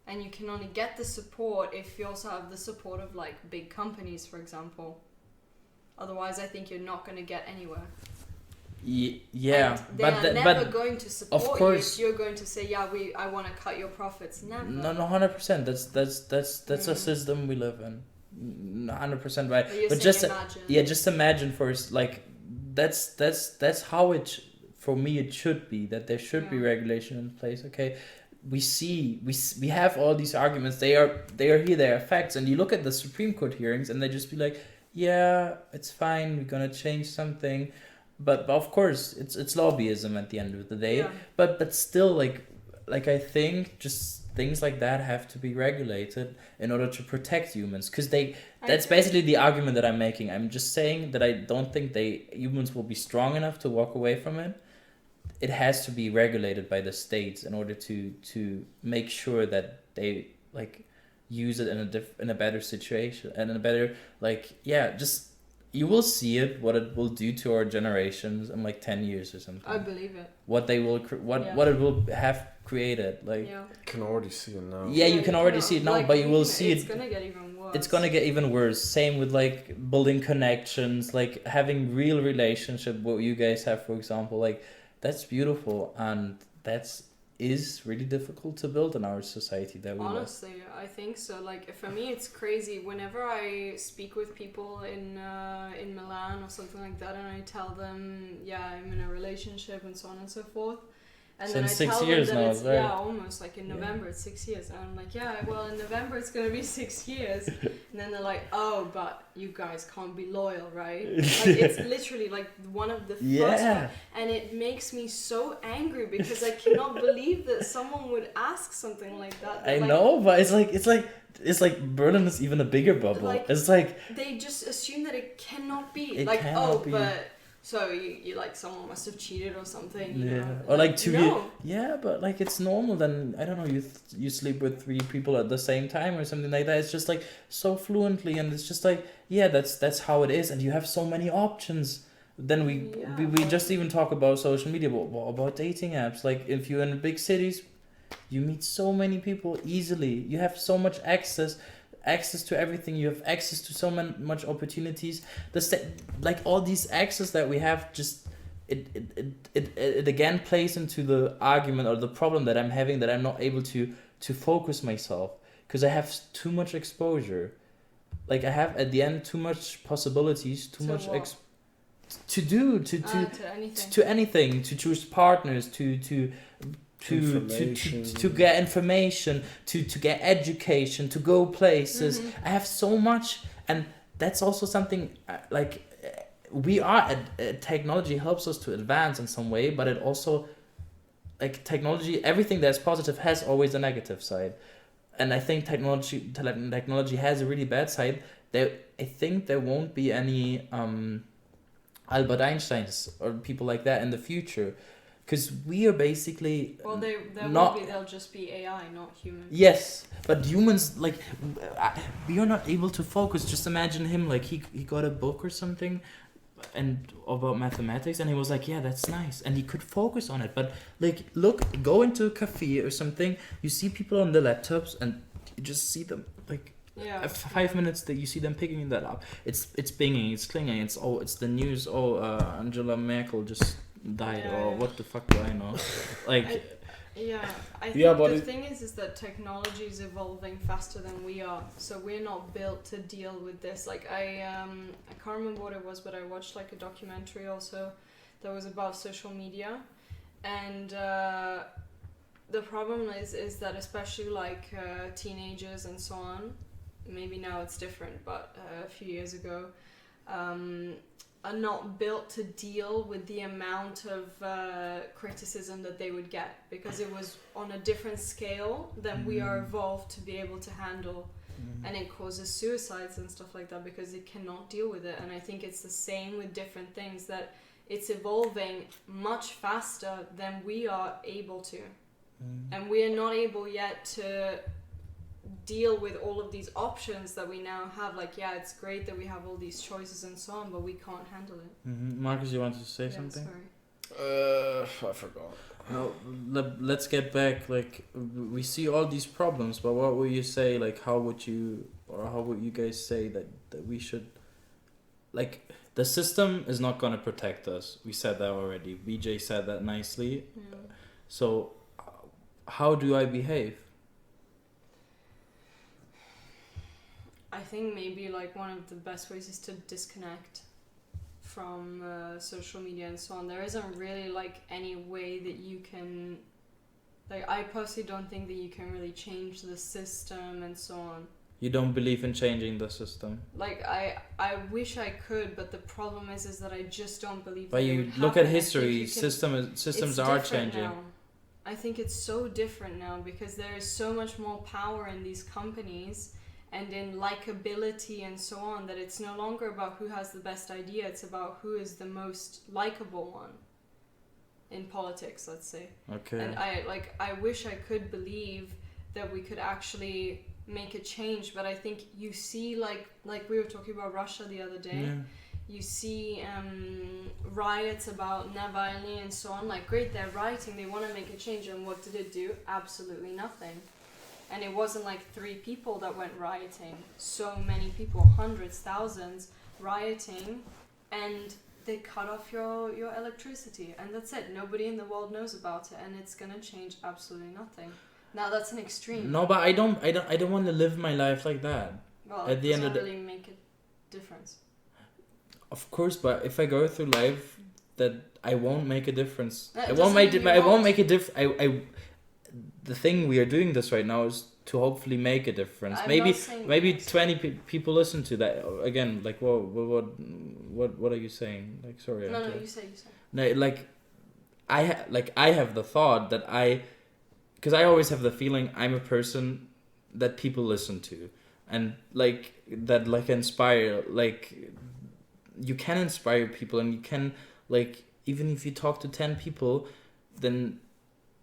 And you can only get the support if you also have the support of like big companies, for example. Otherwise, I think you're not going to get anywhere. Yeah, And they are never going to support of course, you if you're going to say, yeah, I want to cut your profits. Never. no, 100%. That's a system we live in. 100% right. But, you're But saying just imagine. just imagine first, like that's how it for me it should be, that there should be regulation in place. Okay, we have all these arguments. They are here. They are facts. And you look at the Supreme Court hearings, and they just be like, yeah, it's fine. We're gonna change something, but of course it's lobbyism at the end of the day. Yeah. But still, like I think just things like that have to be regulated in order to protect humans, because that's basically the argument that I'm making. I'm just saying that I don't think humans will be strong enough to walk away from it. It has to be regulated by the states in order to make sure that they like use it in a better situation and in a better just you will see what it will do to our generations in like 10 years or something. I believe it. What they will what it will have created, like Yeah. You can already see it now. yeah, you can already see it now, Like, but you will see it's it. gonna get even worse. It's gonna get even worse. Same with like building connections, like having real relationship. What you guys have, for example, like that's beautiful, and is really difficult to build in our society that we live. Honestly, I think so. Like for me, it's crazy. Whenever I speak with people in Milan or something like that, and I tell them, yeah, I'm in a relationship and so on and so forth. And Since then I 6 tell years them that now, it's, right? yeah, almost like in November it's 6 years. And I'm like, yeah, well in November it's gonna be 6 years. And then they're like, oh, but you guys can't be loyal, right? Like it's literally like one of the first one. And it makes me so angry because I cannot believe that someone would ask something like that. I Like, know, but it's like Berlin is even a bigger bubble. Like, it's like they just assume that it cannot be. It Like, cannot be. but so you like someone must have cheated or something. You yeah, know? or like 2 years. No. Yeah, but like it's normal. Then I don't know. You sleep with 3 people at the same time or something like that. It's just like so fluently, and it's just like yeah, that's how it is. And you have so many options. Then we just even talk about social media, but what about dating apps? Like if you're in big cities, you meet so many people easily. You have so much access to everything. You have access to so much opportunities. Like all these access that we have, just it again plays into the argument or the problem that I'm having, that I'm not able to focus myself because I have too much exposure. Like I have at the end too much possibilities, too much to anything, to choose partners, to get information, to get education, to go places. I have so much, and that's also something like technology helps us to advance in some way, but it also like technology, everything that's positive has always a negative side, and I think technology has a really bad side. I think there won't be any Albert Einsteins or people like that in the future. Because we are basically there not, will be. They'll just be AI, not humans. Yes, but humans, like, we are not able to focus. Just imagine him, like, he got a book or something and about mathematics, and he was like, yeah, that's nice. And he could focus on it. But, like, go into a cafe or something, you see people on the laptops, and you just see them like Yeah. 5 minutes that you see them picking that up. It's binging, it's clinging, it's the news. Angela Merkel just died, Yeah, or yeah. what the fuck do I know? Like, I think Yeah, but the thing is that technology is evolving faster than we are, so we're not built to deal with this. Like I can't remember what it was, but I watched like a documentary also that was about social media, and the problem is that especially like teenagers and so on, maybe now it's different, but a few years ago, are not built to deal with the amount of criticism that they would get, because it was on a different scale than we are evolved to be able to handle, and it causes suicides and stuff like that because it cannot deal with it. And I think it's the same with different things, that it's evolving much faster than we are able to, and we are not able yet to deal with all of these options that we now have. Like, yeah, it's great that we have all these choices and so on, but we can't handle it. Marcus, you wanted to say something? Sorry. I forgot. No, let's get back. Like, we see all these problems, but what would you say? Like, how would you guys say that we should? Like, the system is not gonna protect us. We said that already. BJ said that nicely. Yeah. So, how do I behave? I think maybe like one of the best ways is to disconnect from social media and so on. There isn't really like any way that you can, like, I personally don't think that you can really change the system and so on. You don't believe in changing the system. Like I wish I could, but the problem is that I just don't believe. But that it you would look at happen. I history. think you can- Systems it's are different changing. now. I think it's so different now because there is so much more power in these companies and in likability and so on, that it's no longer about who has the best idea, it's about who is the most likable one in politics, let's say. Okay. And I wish I could believe that we could actually make a change, but I think you see like we were talking about Russia the other day. Yeah. You see riots about Navalny and so on. Like, great, they're rioting, they want to make a change, and what did it do? Absolutely nothing. And it wasn't like 3 people that went rioting. So many people, hundreds, thousands, rioting, and they cut off your electricity, and that's it. Nobody in the world knows about it, and it's gonna change absolutely nothing. Now that's an extreme. No, but I don't want to live my life like that. Well, at it the end doesn't of the really make a difference. Of course, but if I go through life, that I won't make a difference. That I won't make doesn't mean I you won't won't. make a diff. The thing we are doing this right now is to hopefully make a difference. I'm maybe not saying maybe yes. 20 people listen to that. Again, like what are you saying? Like, sorry. No, okay. you say. No, like I have the thought that because I always have the feeling I'm a person that people listen to, and like that like inspire. Like, you can inspire people, and you can, like, even if you talk to 10 people, then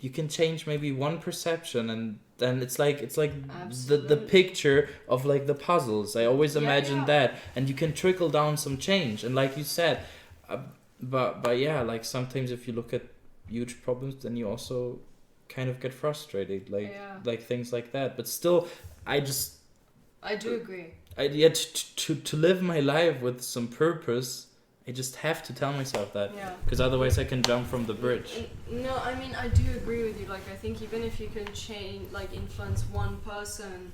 you can change maybe one perception, and then it's like the picture of like the puzzles. I always imagine that, and you can trickle down some change. And like you said, but yeah, like sometimes if you look at huge problems, then you also kind of get frustrated, like things like that. But still, I do agree. To live my life with some purpose, I just have to tell myself that, because otherwise I can jump from the bridge. No, I mean, I do agree with you. Like, I think even if you can change, like, influence one person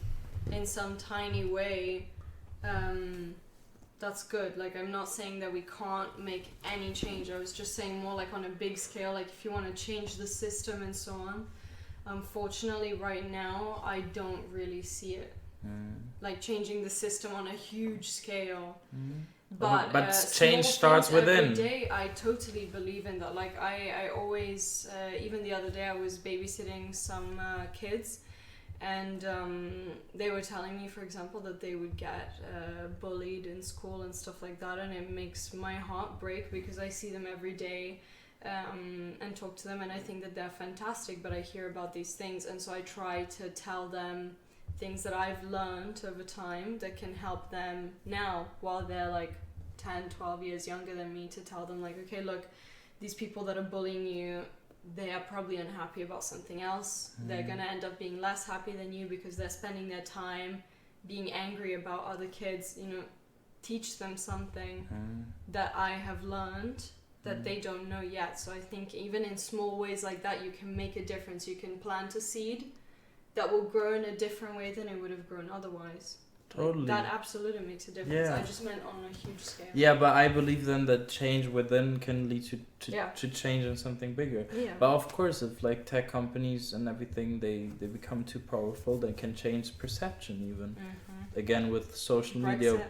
in some tiny way, that's good. Like, I'm not saying that we can't make any change. I was just saying more like on a big scale, like if you want to change the system and so on. Unfortunately, right now, I don't really see it. Like changing the system on a huge scale. But change starts within. Every day, I totally believe in that. Like, I always, even the other day, I was babysitting some kids, and they were telling me, for example, that they would get bullied in school and stuff like that, and it makes my heart break because I see them every day and talk to them, and I think that they're fantastic, but I hear about these things, and so I try to tell them things that I've learned over time that can help them now while they're like 10, 12 years younger than me, to tell them like, okay, look, these people that are bullying you, they are probably unhappy about something else. They're going to end up being less happy than you because they're spending their time being angry about other kids, you know, teach them something that I have learned that they don't know yet. So I think even in small ways like that, you can make a difference. You can plant a seed that will grow in a different way than it would have grown otherwise. Totally. Like, that absolutely makes a difference. Yeah. I just meant on a huge scale. Yeah, but I believe then that change within can lead Yeah. to change in something bigger. Yeah. But of course, if like tech companies and everything, they become too powerful, they can change perception even. Again, with social media,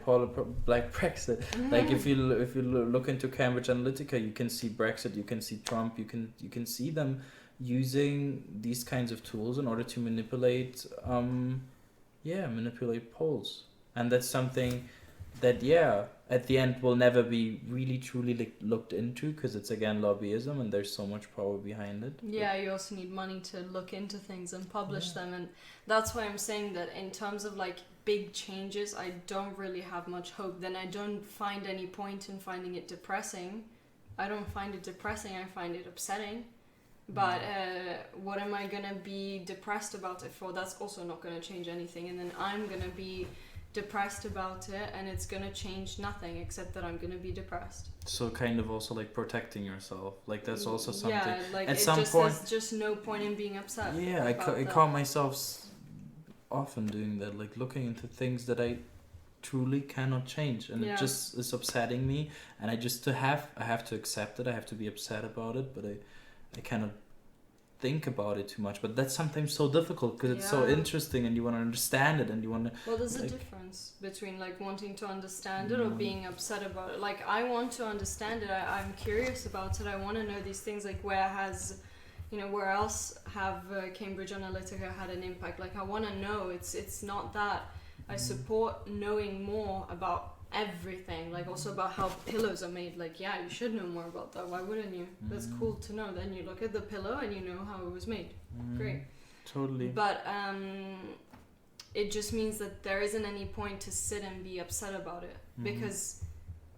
Black Brexit. Like if you look into Cambridge Analytica, you can see Brexit, you can see Trump, you can see them using these kinds of tools in order to manipulate polls. And that's something that at the end will never be really truly looked into, because it's again lobbyism and there's so much power behind it. Yeah, you also need money to look into things and publish them, and that's why I'm saying that in terms of like big changes, I don't really have much hope. Then I don't find any point in finding it depressing. I don't find it depressing, I find it upsetting. But what am I gonna be depressed about it for? That's also not gonna change anything, and then I'm gonna be depressed about it, and it's gonna change nothing except that I'm gonna be depressed. So kind of also like protecting yourself, like that's also something. Yeah, like at it some just point, there's just no point in being upset. Yeah, I caught myself often doing that, like looking into things that I truly cannot change, and it just is upsetting me, and I have to accept it. I have to be upset about it, but I cannot think about it too much. But that's sometimes so difficult because it's so interesting and you want to understand it and you want to. Well, there's a difference between like wanting to understand it or being upset about it. Like I want to understand it. I'm curious about it. I want to know these things. Like where else have Cambridge Analytica had an impact? Like I want to know. It's not that I support knowing more about everything, like also about how pillows are made. Like you should know more about that. Why wouldn't you? That's cool to know. Then you look at the pillow and you know how it was made. Great. Totally. But it just means that there isn't any point to sit and be upset about it, because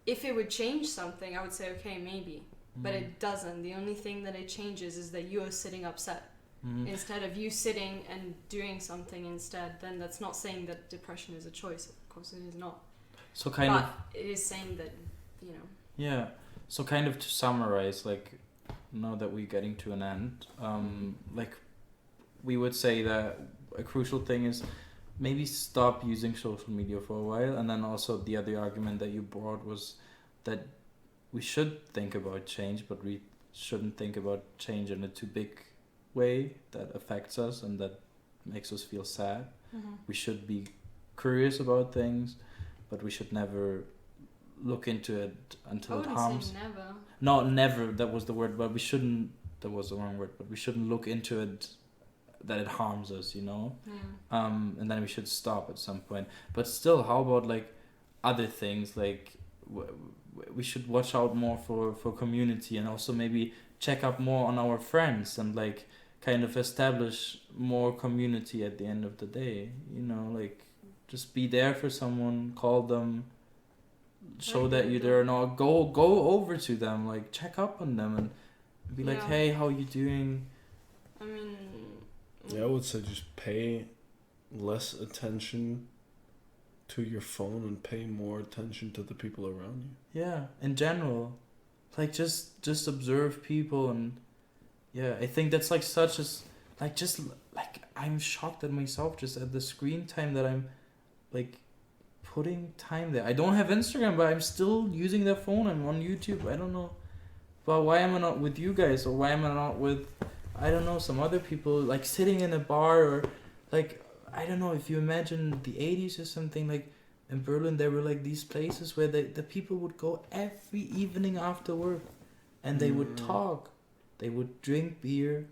if it would change something, I would say okay, maybe, but it doesn't. The only thing that it changes is that you are sitting upset instead of you sitting and doing something instead. Then that's not saying that depression is a choice. Of course it is not. So it is saying that, Yeah. So kind of to summarize, like now that we're getting to an end, like we would say that a crucial thing is maybe stop using social media for a while, and then also the other argument that you brought was that we should think about change, but we shouldn't think about change in a too big way that affects us and that makes us feel sad. We should be curious about things, but we should never look into it until it harms. Never. No, never. That was the word, but we shouldn't. That was the wrong word. But we shouldn't look into it that it harms us, and then we should stop at some point. But still, how about like other things? Like we should watch out more for community, and also maybe check up more on our friends and like kind of establish more community at the end of the day. Like. Just be there for someone, call them, show that you're there, not go over to them, like check up on them and be like, hey, how you doing? I mean, I would say just pay less attention to your phone and pay more attention to the people around you. Yeah, in general, like just observe people, and I think that's like such as like just like I'm shocked at myself just at the screen time that I'm like putting time there. I don't have Instagram, but I'm still using the phone. I'm on YouTube. I don't know, but why am I not with you guys, or why am I not with, I don't know, some other people, like sitting in a bar, or like I don't know, if you imagine the 80s or something, like in Berlin there were like these places where the people would go every evening after work, and they would talk, they would drink beer,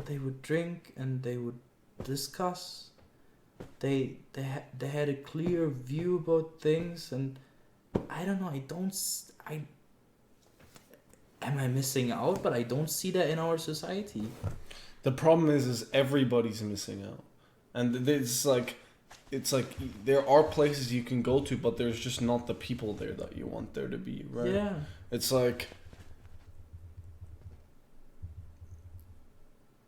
they would drink and they would discuss. They had a clear view about things, and I don't know. Am I missing out? But I don't see that in our society. The problem is everybody's missing out, and it's like there are places you can go to, but there's just not the people there that you want there to be, right? Yeah. It's like,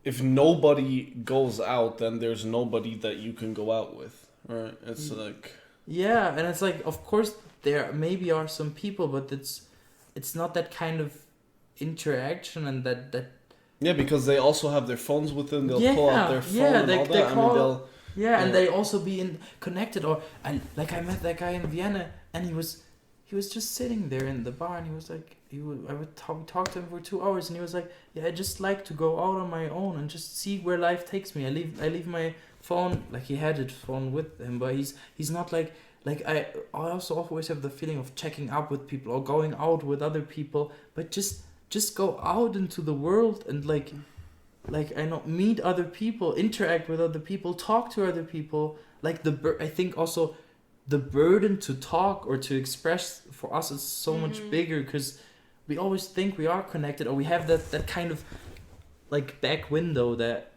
if nobody goes out, then there's nobody that you can go out with, Right. It's like. Yeah, and it's like, of course, there maybe are some people, but it's not that kind of interaction and that. Yeah, because they also have their phones with them. They'll pull out their phone and all that. Call, I mean, they'll. Yeah, and they also be connected. Or I met that guy in Vienna, and he was just sitting there in the bar, and he was like, I would talk to him for 2 hours, and he was like, yeah, I just like to go out on my own and just see where life takes me. I leave my phone, like he had his phone with him, but he's not like I also always have the feeling of checking up with people or going out with other people, but just go out into the world and like I know, meet other people, interact with other people, talk to other people. Like I think also the burden to talk or to express for us is so much bigger, because we always think we are connected, or we have that kind of like back window that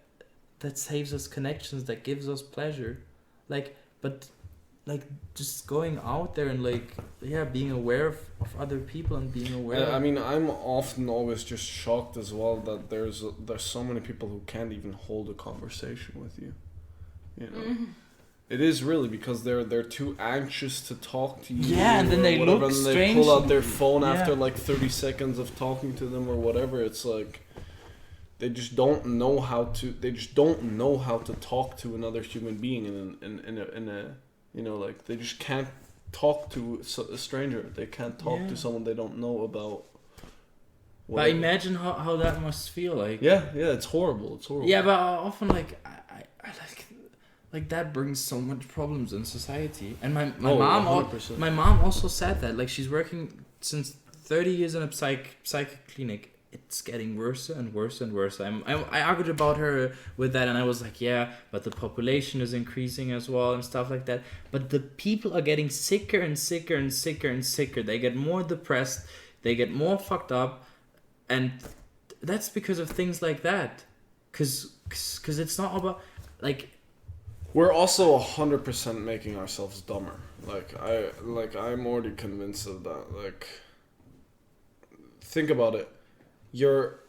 saves us connections, that gives us pleasure. But just going out there and being aware of other people and being aware. I mean, I'm often always just shocked as well that there's so many people who can't even hold a conversation with you. You know, it is really because they're too anxious to talk to you. Yeah, and then they look and strange. They pull out their phone after like 30 seconds of talking to them or whatever. It's like they just don't know how to. They just don't know how to talk to another human being in a you know, like they just can't talk to a stranger. They can't talk to someone they don't know about. Whatever. But imagine how that must feel like. Yeah, it's horrible. It's horrible. Yeah, but often I that brings so much problems in society. And my mom, 100%. My mom also said that, like, she's working since 30 years in a psychic clinic. It's getting worse and worse and worse. I argued about her with that, and I was like, yeah, but the population is increasing as well and stuff like that. But the people are getting sicker and sicker and sicker and sicker. They get more depressed. They get more fucked up, and that's because of things like that. Cause it's not about like. We're also 100% making ourselves dumber. I'm already convinced of that. Like, think about it. You're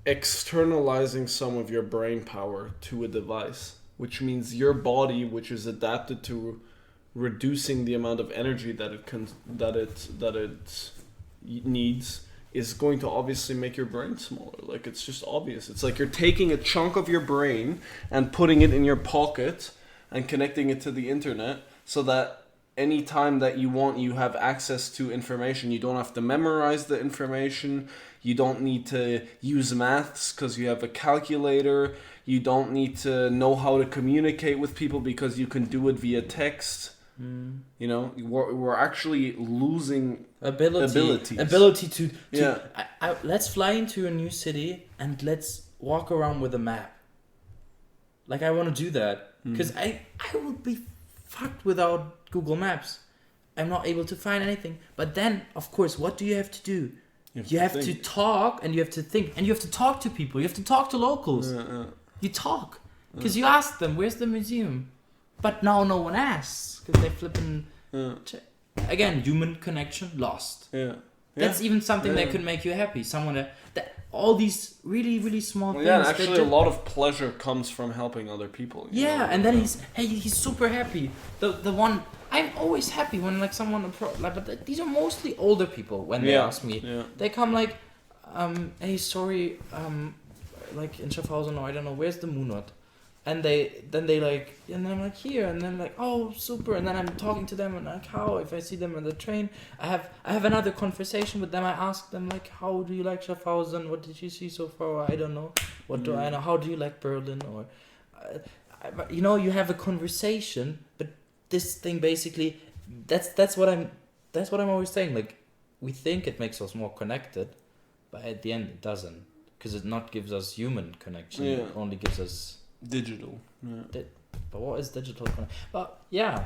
externalizing some of your brain power to a device, which means your body, which is adapted to reducing the amount of energy that it needs, is going to obviously make your brain smaller. Like, it's just obvious. It's like you're taking a chunk of your brain and putting it in your pocket and connecting it to the internet so that any time that you want, you have access to information. You don't have to memorize the information. You don't need to use maths because you have a calculator. You don't need to know how to communicate with people because you can do it via text. You know, we're actually losing abilities. Ability to let's fly into a new city and let's walk around with a map. Like, I want to do that because I would be fucked without Google Maps. I'm not able to find anything. But then, of course, what do you have to do? You have to talk, and you have to think, and you have to talk to people. You have to talk to locals. You talk because you ask them, "Where's the museum?" But now no one asks because they flipping. Again, human connection lost. That's even something that could make you happy. Someone that all these really, really small things. Yeah, actually, a lot of pleasure comes from helping other people. Yeah, and then he's super happy. The one I'm always happy when like someone but these are mostly older people when they ask me. Yeah. They come like, hey, sorry, like in Schaffhausen, or I don't know, where's the Munot? And they like, and I'm like, here, and then like, oh, super, and then I'm talking to them, and like, how, if I see them on the train, I have another conversation with them. I ask them like, how do you like Schaffhausen? What did you see so far? I don't know. What do I know? How do you like Berlin? Or, you know, you have a conversation, but this thing basically, that's what I'm always saying. Like, we think it makes us more connected, but at the end it doesn't, because it not gives us human connection. It only gives us digital. But what is digital? But yeah,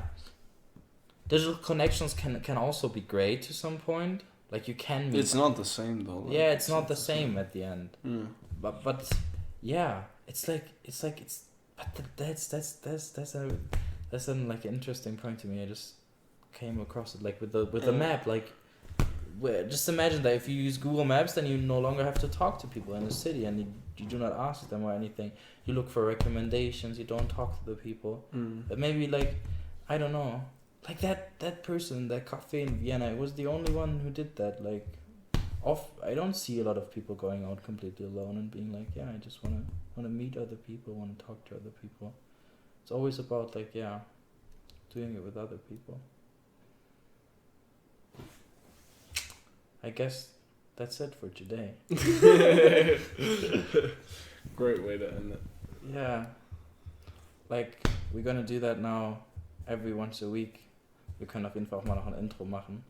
digital connections can also be great to some point. Like, you can meet. It's not the same though. Like, it's not the same at the end. But yeah, that's an like interesting point to me. I just came across it like with the map. Like, just imagine that if you use Google Maps, then you no longer have to talk to people in the city, and you do not ask them or anything. You look for recommendations. You don't talk to the people. But maybe like I don't know. Like that person, that cafe in Vienna, it was the only one who did that. Like, I don't see a lot of people going out completely alone and being like, yeah, I just wanna meet other people, wanna talk to other people. It's always about like, yeah, doing it with other people. I guess that's it for today. Great way to end it. Yeah. Like, we're gonna do that now every once a week. Wir können auf jeden Fall auch mal noch ein Intro machen.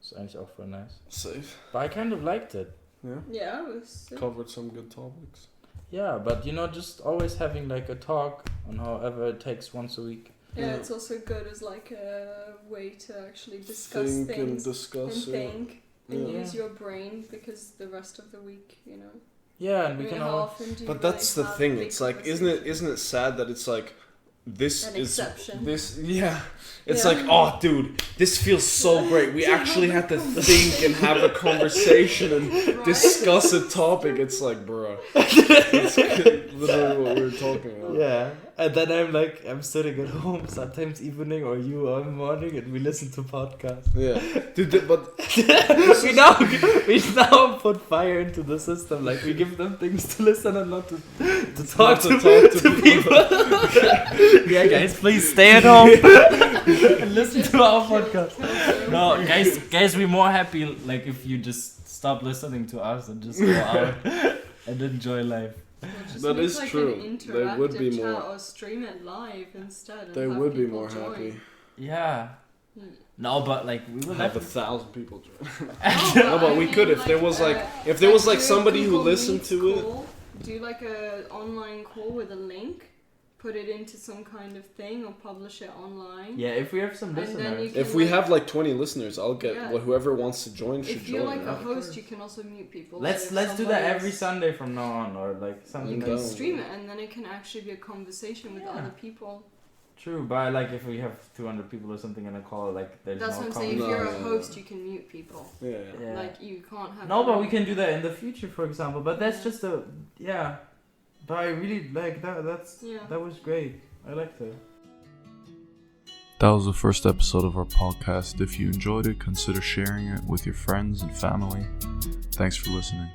Ist eigentlich auch voll nice. Safe. But I kind of liked it. Yeah. Yeah, it was. Covered some good topics. Yeah, but you know, just always having like a talk on however it takes once a week. Yeah, it's also good as like a way to actually discuss Think things and discuss. and think and Yeah. use your brain, because the rest of the week, you know. Yeah, and we I mean, can how all. often do you But that's the have thing. big It's like, isn't it sad that it's like, this An is exception. this? Yeah. It's Yeah. like, oh, dude, this feels so great. We actually had to think and have a conversation and Right? discuss a topic. It's like, bro, it's literally what we were talking about. Yeah, and then I'm sitting at home sometimes evening or you on morning and we listen to podcasts. Yeah, dude, but we now put fire into the system. Like, we give them things to listen and not to talk to people. Yeah, guys, please stay at home and listen to our podcast. No, guys, we're more happy like if you just stop listening to us and just go out and enjoy life. Just That make, is like, true. An They would be interactive chat more- or stream it live instead. And they have would be people more join. happy. Yeah. No, but like we will Have have 1,000 people join. No, but I we mean, could if there was like if there was like do a somebody who Google listened Meets to it. call, do like a online call with a link, put it into some kind of thing or publish it online. Yeah, if we have some And then listeners. you can, If we like, have like 20 listeners, I'll get Yeah. whoever wants to join should if you're join. like yeah. a host, you can also mute people. Let's so if do that somebody every is- Sunday from now on, or like something. You Okay. can Like, stream it, and then it can actually be a conversation with Yeah. other people. true, but like if we have 200 people or something in a call, like there's That's no what I'm saying. If No, you're yeah, a yeah. host, you can mute people. Yeah, yeah. Yeah. Like you can't have. No, but we everyone- can do that in the future, for example. But that's Yeah. just a yeah. But I really like that. Yeah. That was great. I liked it. That was the first episode of our podcast. If you enjoyed it, consider sharing it with your friends and family. Thanks for listening.